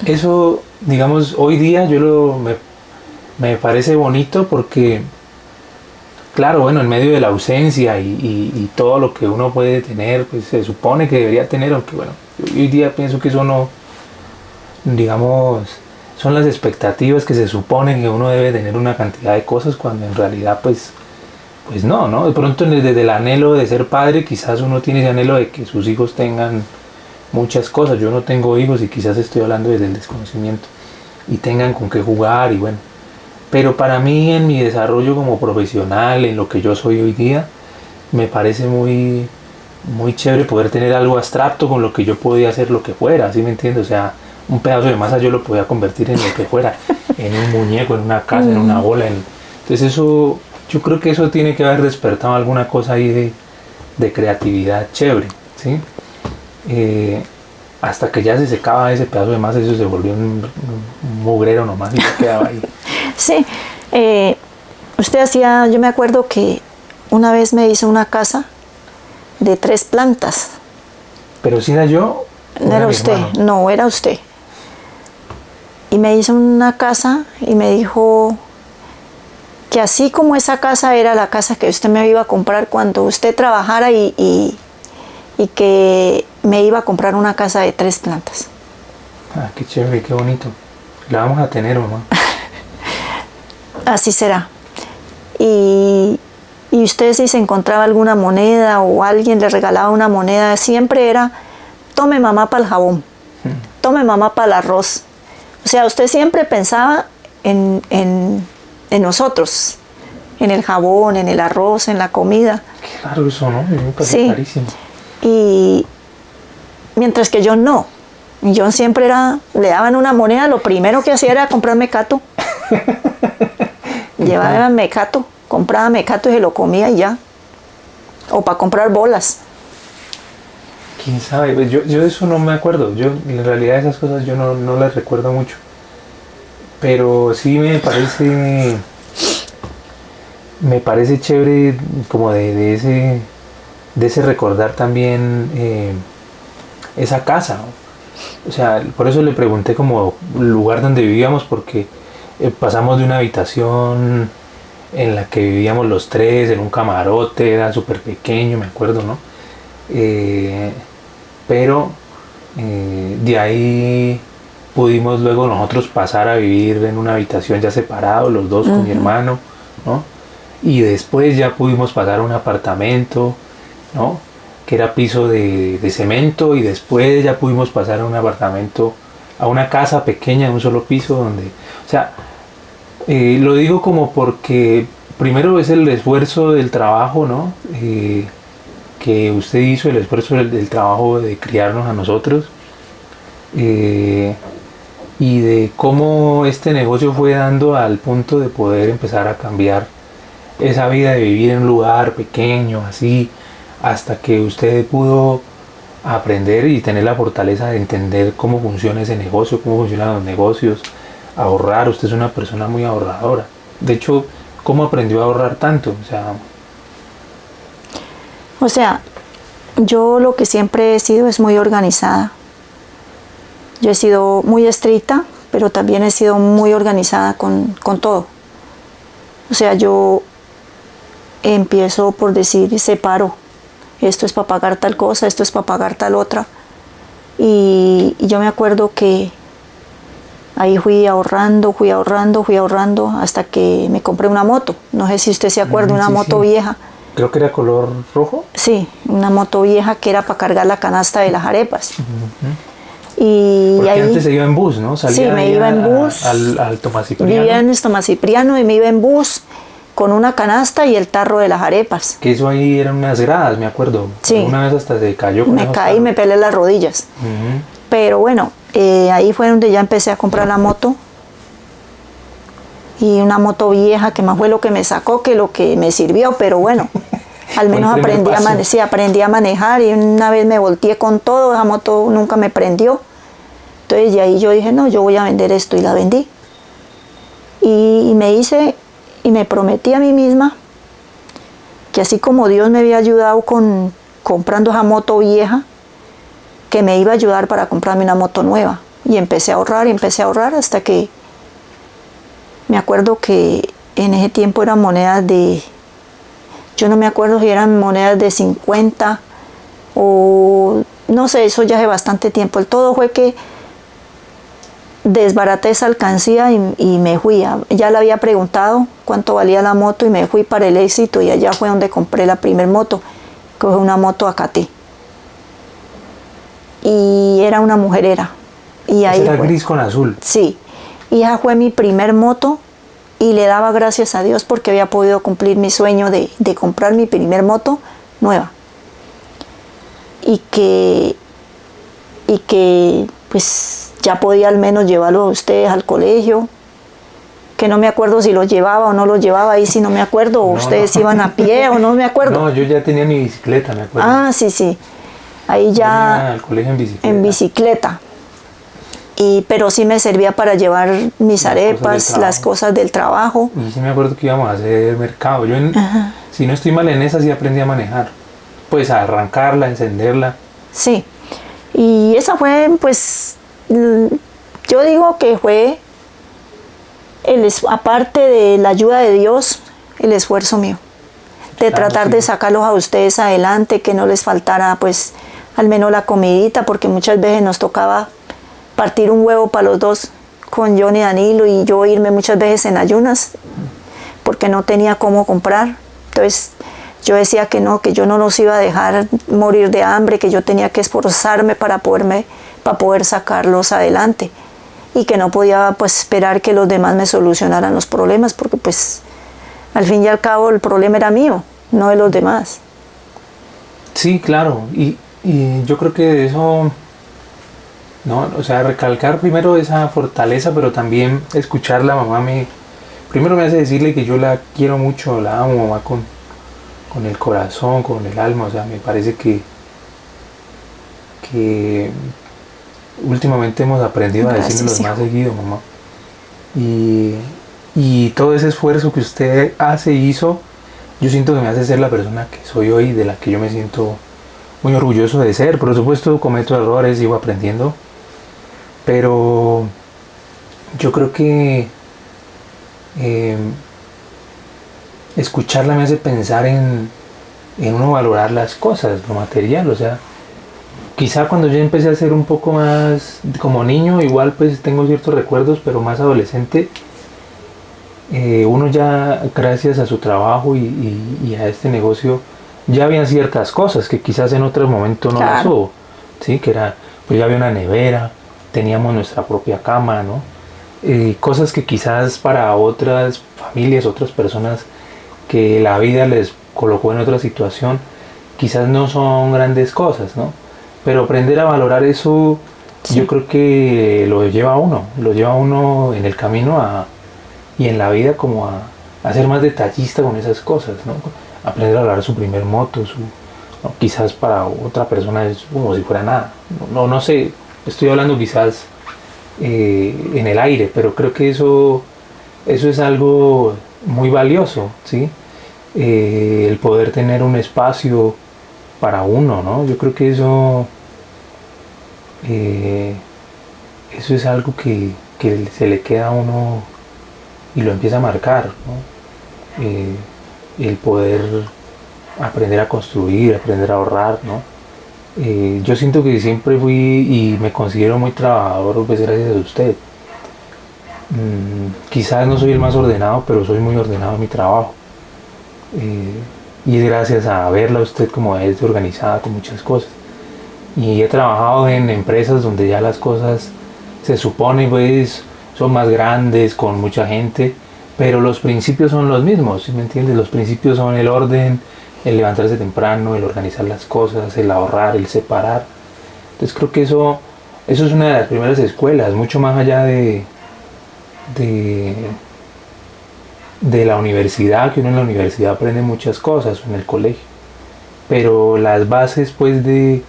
eso, digamos, hoy día me parece bonito porque, claro, bueno, en medio de la ausencia y todo lo que uno puede tener, pues se supone que debería tener, aunque bueno, yo hoy día pienso que eso no, digamos, son las expectativas que se suponen que uno debe tener una cantidad de cosas cuando en realidad pues no, ¿no? De pronto desde el anhelo de ser padre quizás uno tiene ese anhelo de que sus hijos tengan muchas cosas. Yo no tengo hijos y quizás estoy hablando desde el desconocimiento y tengan con qué jugar y bueno. Pero para mí en mi desarrollo como profesional, en lo que yo soy hoy día, me parece muy, muy chévere poder tener algo abstracto con lo que yo podía hacer lo que fuera, ¿sí me entiendes? O sea, un pedazo de masa yo lo podía convertir en lo que fuera, en un muñeco, en una casa, en una bola. Entonces eso, yo creo que eso tiene que haber despertado alguna cosa ahí de creatividad chévere, ¿sí? Hasta que ya se secaba ese pedazo de masa, eso se volvió un mugrero nomás y se quedaba ahí. Sí, usted hacía, yo me acuerdo que una vez me hizo una casa de 3 plantas. Pero si era yo, No era usted, no, era usted. Y me hizo una casa y me dijo que así como esa casa era la casa que usted me iba a comprar cuando usted trabajara y que me iba a comprar una casa de 3 plantas. Ah, qué chévere, qué bonito. La vamos a tener, mamá. Así será. Y usted si se encontraba alguna moneda o alguien le regalaba una moneda, siempre era, tome mamá para el jabón, tome mamá para el arroz. O sea, usted siempre pensaba en nosotros, en el jabón, en el arroz, en la comida. Qué raro eso, ¿no? Me parece Sí. clarísimo. Y mientras que yo no. Yo siempre le daban una moneda, lo primero que hacía era comprar mecato. Llevaba mecato, compraba mecato y se lo comía y ya. O para comprar bolas. ¿Quién sabe? Yo de eso no me acuerdo. Yo en realidad esas cosas yo no las recuerdo mucho. Pero sí me parece chévere como de ese recordar también esa casa, ¿no? O sea, por eso le pregunté como lugar donde vivíamos, porque pasamos de una habitación en la que vivíamos los 3, en un camarote, era súper pequeño, me acuerdo, ¿no? Pero de ahí pudimos luego nosotros pasar a vivir en una habitación ya separados, los dos con mi hermano, ¿no? Y después ya pudimos pasar a un apartamento, ¿no? Que era piso de cemento, y después ya pudimos pasar a un apartamento, a una casa pequeña de un solo piso donde, o sea, lo digo como porque primero es el esfuerzo del trabajo, ¿no? Que usted hizo, el esfuerzo del trabajo de criarnos a nosotros, y de cómo este negocio fue dando al punto de poder empezar a cambiar esa vida de vivir en un lugar pequeño, así, hasta que usted pudo aprender y tener la fortaleza de entender cómo funciona ese negocio, cómo funcionan los negocios, ahorrar. Usted es una persona muy ahorradora. De hecho, ¿cómo aprendió a ahorrar tanto? O sea, yo lo que siempre he sido es muy organizada. Yo he sido muy estricta, pero también he sido muy organizada con todo. O sea, yo empiezo por decir, separo. Esto es para pagar tal cosa, esto es para pagar tal otra. Y yo me acuerdo que ahí fui ahorrando hasta que me compré una moto. No sé si usted se acuerda, una Sí, moto sí. vieja. Creo que era color rojo. Sí, una moto vieja que era para cargar la canasta de las arepas. Ujú. Y Porque ahí, antes se iba en bus, ¿no? sí, Salía me ahí iba en bus. al Tomás Vivía Cipriano. en Tomás Cipriano y me iba en bus con una canasta y el tarro de las arepas. Que eso ahí eran unas gradas, me acuerdo. Sí. Una vez hasta se cayó con Me esos caí y carros. me pelé las rodillas. Ujú. Pero bueno, ahí fue donde ya empecé a comprar la moto. Y una moto vieja que más fue lo que me sacó que lo que me sirvió, pero bueno, al Fue el menos primer paso. sí, aprendí a manejar y una vez me volteé con todo, esa moto nunca me prendió. Entonces de ahí yo dije, no, yo voy a vender esto y la vendí. Y me hice y me prometí a mí misma que así como Dios me había ayudado con comprando esa moto vieja, que me iba a ayudar para comprarme una moto nueva. Y empecé a ahorrar hasta que me acuerdo que en ese tiempo eran monedas yo no me acuerdo si eran monedas de 50 o no sé, eso ya hace bastante tiempo. El todo fue que desbaraté esa alcancía y me fui. Ya le había preguntado cuánto valía la moto y me fui para el Éxito y allá fue donde compré la primer moto, que fue una moto Acatí. Y era una mujerera. Y ahí Esa era fue. gris con azul. Sí, y esa fue mi primer moto y le daba gracias a Dios porque había podido cumplir mi sueño de comprar mi primer moto nueva. Y que pues ya podía al menos llevarlo a ustedes al colegio, que no me acuerdo si los llevaba o no los llevaba, ahí sí no me acuerdo, o No, ustedes no. iban a pie o no me acuerdo. No, yo ya tenía mi bicicleta, me acuerdo. Ah, sí, sí, ahí Yo iba ya al colegio en bicicleta. en bicicleta. Pero sí me servía para llevar mis arepas, las cosas del trabajo. Y sí me acuerdo que íbamos a hacer mercado. Si no estoy mal en esa, sí aprendí a manejar. Pues a arrancarla, a encenderla. Sí, y esa fue, pues, yo digo que fue, aparte de la ayuda de Dios, el esfuerzo mío, de Claro, tratar sí. de sacarlos a ustedes adelante, que no les faltara, pues, al menos la comidita, porque muchas veces nos tocaba partir un huevo para los dos con Johnny y Danilo y yo irme muchas veces en ayunas porque no tenía cómo comprar. Entonces yo decía que no, que yo no los iba a dejar morir de hambre, que yo tenía que esforzarme para poder sacarlos adelante y que no podía pues esperar que los demás me solucionaran los problemas porque pues al fin y al cabo el problema era mío, no de los demás. Sí, claro. Y yo creo que de eso, no, o sea, recalcar primero esa fortaleza, pero también escuchar la mamá primero me hace decirle que yo la quiero mucho, la amo, mamá, con el corazón, con el alma. O sea, me parece que últimamente hemos aprendido a Gracias, decírnoslo más hijo. seguido, mamá. Y todo ese esfuerzo que usted hace y hizo, yo siento que me hace ser la persona que soy hoy, de la que yo me siento muy orgulloso de ser. Por supuesto cometo errores, sigo aprendiendo, pero yo creo que escucharla me hace pensar en uno valorar las cosas, lo material. O sea, quizá cuando yo empecé a ser un poco más como niño, igual pues tengo ciertos recuerdos, pero más adolescente, uno ya gracias a su trabajo y a este negocio ya habían ciertas cosas que quizás en otros momentos no las Claro. hubo, ¿sí? Que era, pues ya había una nevera, teníamos nuestra propia cama, ¿no? Cosas que quizás para otras familias, otras personas que la vida les colocó en otra situación, quizás no son grandes cosas, ¿no? Pero aprender a valorar eso, Sí. yo creo que lo lleva a uno en el camino y en la vida como a ser más detallista con esas cosas, ¿no? Aprender a valorar su primer moto, ¿no? Quizás para otra persona es como si fuera nada. No sé, estoy hablando quizás en el aire, pero creo que eso es algo muy valioso, ¿sí? El poder tener un espacio para uno, ¿no? Yo creo que eso es algo que se le queda a uno y lo empieza a marcar, ¿no? El poder aprender a construir, aprender a ahorrar, ¿no? Yo siento que siempre fui y me considero muy trabajador, pues gracias a usted. Quizás no soy el más ordenado, pero soy muy ordenado en mi trabajo. Y es gracias a verla a usted como es de organizada con muchas cosas. Y he trabajado en empresas donde ya las cosas se supone pues son más grandes, con mucha gente, pero los principios son los mismos, ¿sí me entiendes? Los principios son el orden, el levantarse temprano, el organizar las cosas, el ahorrar, el separar. Entonces creo que eso es una de las primeras escuelas, mucho más allá de, de la universidad, que uno en la universidad aprende muchas cosas, o en el colegio. Pero las bases pues de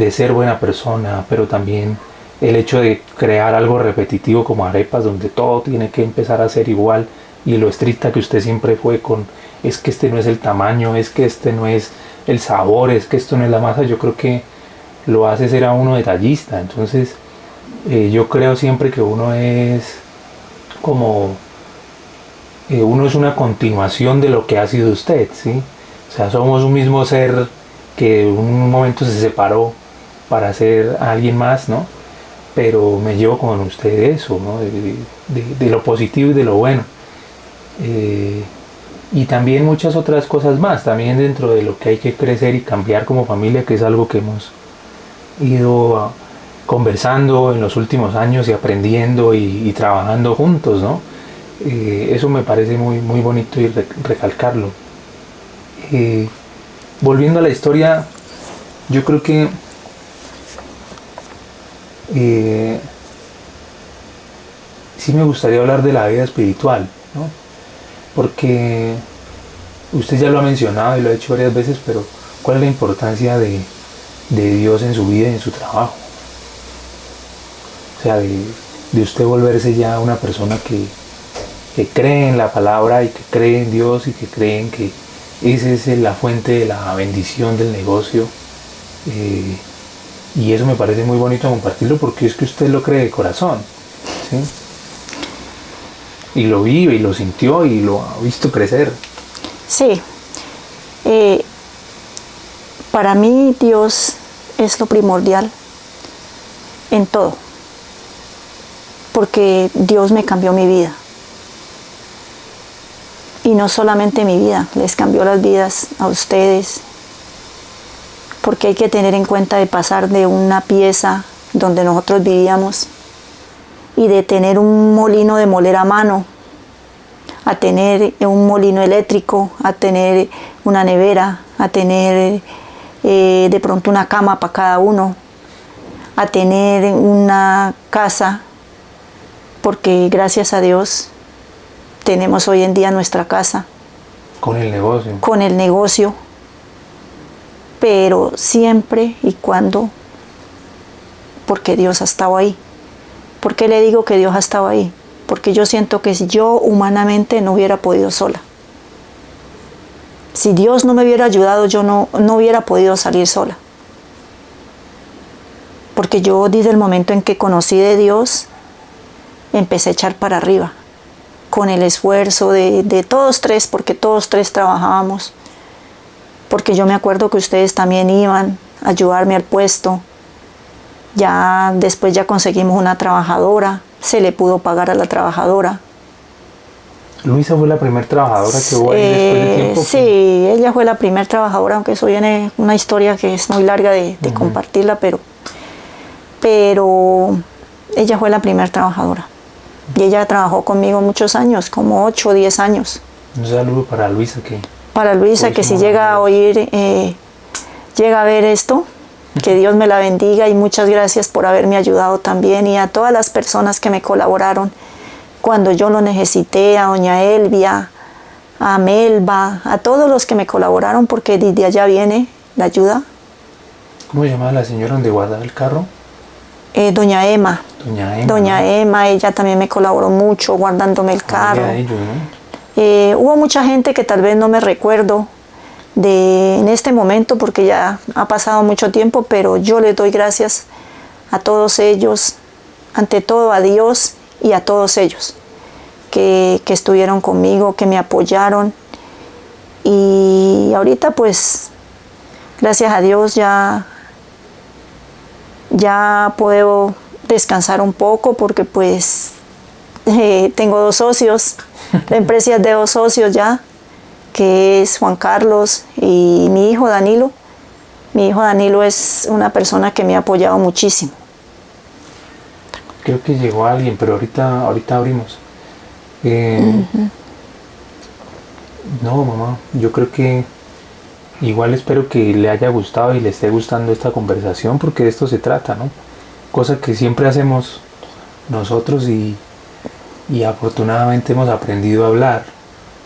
ser buena persona, pero también el hecho de crear algo repetitivo como arepas, donde todo tiene que empezar a ser igual, y lo estricta que usted siempre fue con, es que este no es el tamaño, es que este no es el sabor, es que esto no es la masa, yo creo que lo hace ser a uno detallista. Entonces yo creo siempre que uno es como, uno es una continuación de lo que ha sido usted, ¿sí? O sea, somos un mismo ser que en un momento se separó para ser alguien más, ¿no? Pero me llevo con usted de eso, ¿no? De lo positivo y de lo bueno. Y también muchas otras cosas más, también dentro de lo que hay que crecer y cambiar como familia, que es algo que hemos ido conversando en los últimos años y aprendiendo y trabajando juntos, ¿no? Eso me parece muy, muy bonito y recalcarlo. Volviendo a la historia, yo creo que sí me gustaría hablar de la vida espiritual, ¿no? Porque usted ya lo ha mencionado y lo ha dicho varias veces, pero ¿cuál es la importancia de Dios en su vida y en su trabajo? O sea, de usted volverse ya una persona que cree en la palabra y que cree en Dios y que cree en que esa es la fuente de la bendición del negocio. Y eso me parece muy bonito compartirlo porque es que usted lo cree de corazón, ¿sí? Y lo vive y lo sintió y lo ha visto crecer. Sí, para mí Dios es lo primordial en todo, porque Dios me cambió mi vida. Y no solamente mi vida, les cambió las vidas a ustedes, porque hay que tener en cuenta de pasar de una pieza donde nosotros vivíamos y de tener un molino de moler a mano, a tener un molino eléctrico, a tener una nevera, a tener de pronto una cama para cada uno, a tener una casa, porque gracias a Dios tenemos hoy en día nuestra casa. Con el negocio. Con el negocio, pero siempre y cuando, porque Dios ha estado ahí. ¿Por qué le digo que Dios ha estado ahí? Porque yo siento que si yo humanamente no hubiera podido sola. Si Dios no me hubiera ayudado, yo no hubiera podido salir sola. Porque yo desde el momento en que conocí de Dios, empecé a echar para arriba. Con el esfuerzo de todos tres, porque todos tres trabajábamos. Porque yo me acuerdo que ustedes también iban a ayudarme al puesto. Ya después ya conseguimos una trabajadora, se le pudo pagar a la trabajadora. Luisa fue la primera trabajadora que hubo ahí después de tiempo. Sí, ella fue la primera trabajadora, aunque eso viene una historia que es muy larga de compartirla, pero ella fue la primera trabajadora. Y ella trabajó conmigo muchos años, como 8 o 10 años. Un saludo para Luisa Para Luisa, que si llega a oír, llega a ver esto, que Dios me la bendiga y muchas gracias por haberme ayudado también y a todas las personas que me colaboraron cuando yo lo necesité, a doña Elvia, a Melba, a todos los que me colaboraron porque desde allá viene la ayuda. ¿Cómo se llamaba la señora donde guardaba el carro? Doña Emma. Doña Emma, ella también me colaboró mucho guardándome el carro. Ellos, ¿no? Hubo mucha gente que tal vez no me recuerdo en este momento porque ya ha pasado mucho tiempo, pero yo les doy gracias a todos ellos, ante todo a Dios y a todos ellos que estuvieron conmigo, que me apoyaron. Y ahorita pues gracias a Dios ya Ya puedo descansar un poco porque pues tengo 2 socios, la empresa es de 2 socios ya, que es Juan Carlos y mi hijo Danilo. Mi hijo Danilo es una persona que me ha apoyado muchísimo. Creo que llegó alguien, pero ahorita abrimos. No, mamá, yo creo que igual espero que le haya gustado y le esté gustando esta conversación, porque de esto se trata, ¿no? Cosa que siempre hacemos nosotros y afortunadamente hemos aprendido a hablar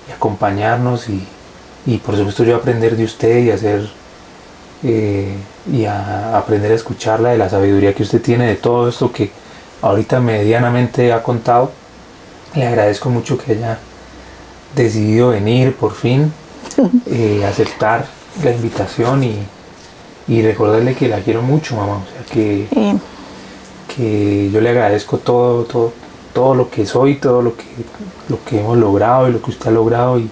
y acompañarnos y por supuesto yo aprender de usted y hacer y a aprender a escucharla, de la sabiduría que usted tiene de todo esto que ahorita medianamente ha contado. Le agradezco mucho que haya decidido venir por fin, aceptar la invitación y recordarle que la quiero mucho, mamá. O sea, que yo le agradezco todo lo que soy, todo lo que hemos logrado y lo que usted ha logrado y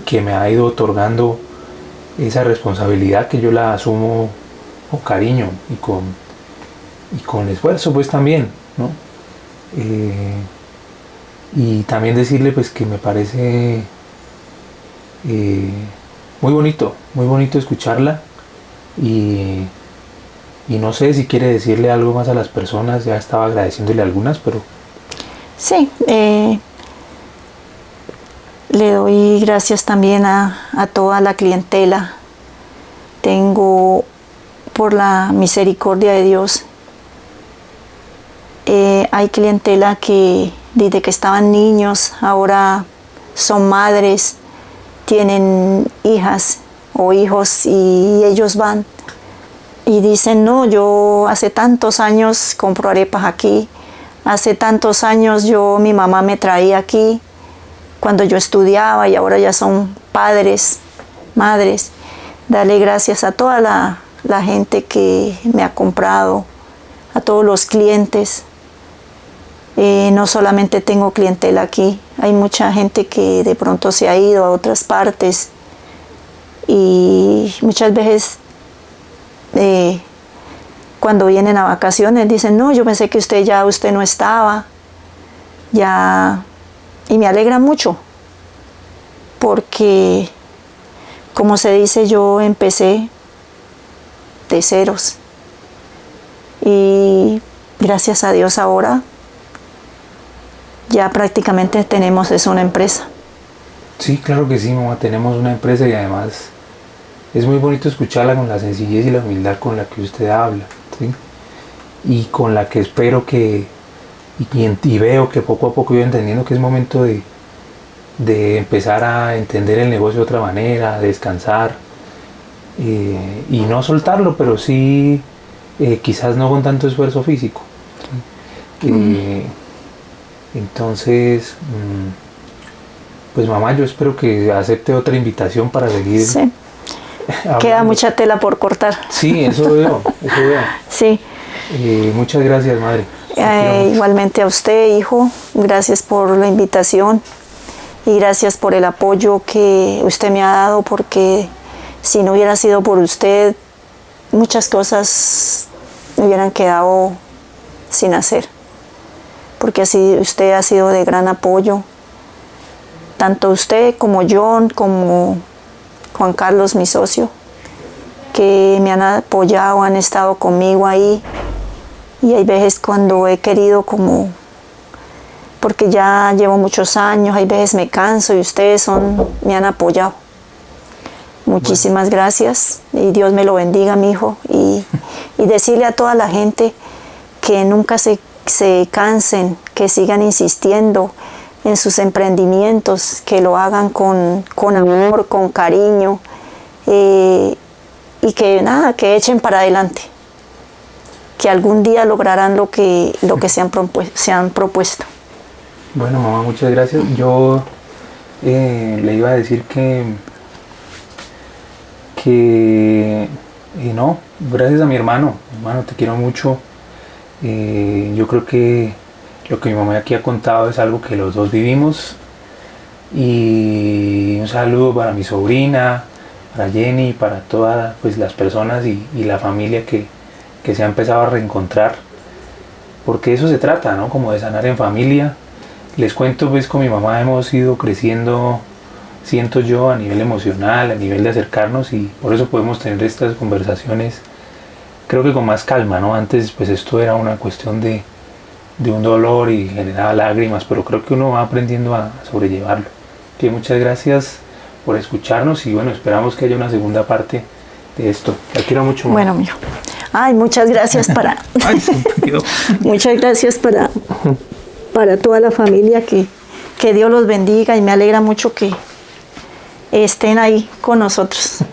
que me ha ido otorgando esa responsabilidad que yo la asumo con cariño y con esfuerzo pues también, ¿no? Y también decirle pues que me parece muy bonito escucharla y no sé si quiere decirle algo más a las personas. Ya estaba agradeciéndole algunas, pero... Sí, le doy gracias también a toda la clientela. Tengo, por la misericordia de Dios, hay clientela que desde que estaban niños, ahora son madres, tienen hijas o hijos y ellos van y dicen, no, yo hace tantos años compro arepas aquí, hace tantos años mi mamá me traía aquí cuando yo estudiaba y ahora ya son padres, madres. Darle gracias a toda la gente que me ha comprado, a todos los clientes. No solamente tengo clientela aquí, hay mucha gente que de pronto se ha ido a otras partes y muchas veces cuando vienen a vacaciones dicen, no, yo pensé que usted no estaba, ya, y me alegra mucho porque, como se dice, yo empecé de ceros y gracias a Dios ahora ya prácticamente tenemos una empresa. Sí, claro que sí, mamá, tenemos una empresa y además es muy bonito escucharla con la sencillez y la humildad con la que usted habla, ¿sí? Y con la que espero que, y veo que poco a poco yo entendiendo que es momento de empezar a entender el negocio de otra manera, descansar y no soltarlo, pero sí quizás no con tanto esfuerzo físico, ¿sí? Entonces, pues mamá, yo espero que acepte otra invitación para seguir. Sí. Queda mucha tela por cortar. Sí, eso veo. Sí. Muchas gracias, madre. Igualmente a usted, hijo, gracias por la invitación y gracias por el apoyo que usted me ha dado, porque si no hubiera sido por usted, muchas cosas me hubieran quedado sin hacer, porque así usted ha sido de gran apoyo, tanto usted como John, como Juan Carlos, mi socio, que me han apoyado, han estado conmigo ahí. Y hay veces cuando he querido porque ya llevo muchos años, hay veces me canso y ustedes me han apoyado. Muchísimas gracias y Dios me lo bendiga, mi hijo. Y decirle a toda la gente que nunca se cansen, que sigan insistiendo en sus emprendimientos, que lo hagan con amor, con cariño y que echen para adelante, que algún día lograrán lo que se han propuesto. Bueno, mamá, muchas gracias. Yo le iba a decir que no, gracias a mi hermano, te quiero mucho. Yo creo que lo que mi mamá aquí ha contado es algo que los dos vivimos. Y un saludo para mi sobrina, para Jenny, para todas pues, las personas y la familia que que se ha empezado a reencontrar, porque de eso se trata, ¿no? Como de sanar en familia. Les cuento, pues con mi mamá hemos ido creciendo, siento yo, a nivel emocional, a nivel de acercarnos, y por eso podemos tener estas conversaciones, creo que con más calma, ¿no? Antes pues esto era una cuestión de un dolor y generaba lágrimas, pero creo que uno va aprendiendo a sobrellevarlo. Que muchas gracias por escucharnos y bueno, esperamos que haya una segunda parte de esto. La quiero mucho más. Bueno, mijo. Ay, muchas gracias muchas gracias para toda la familia, que Dios los bendiga, y me alegra mucho que estén ahí con nosotros.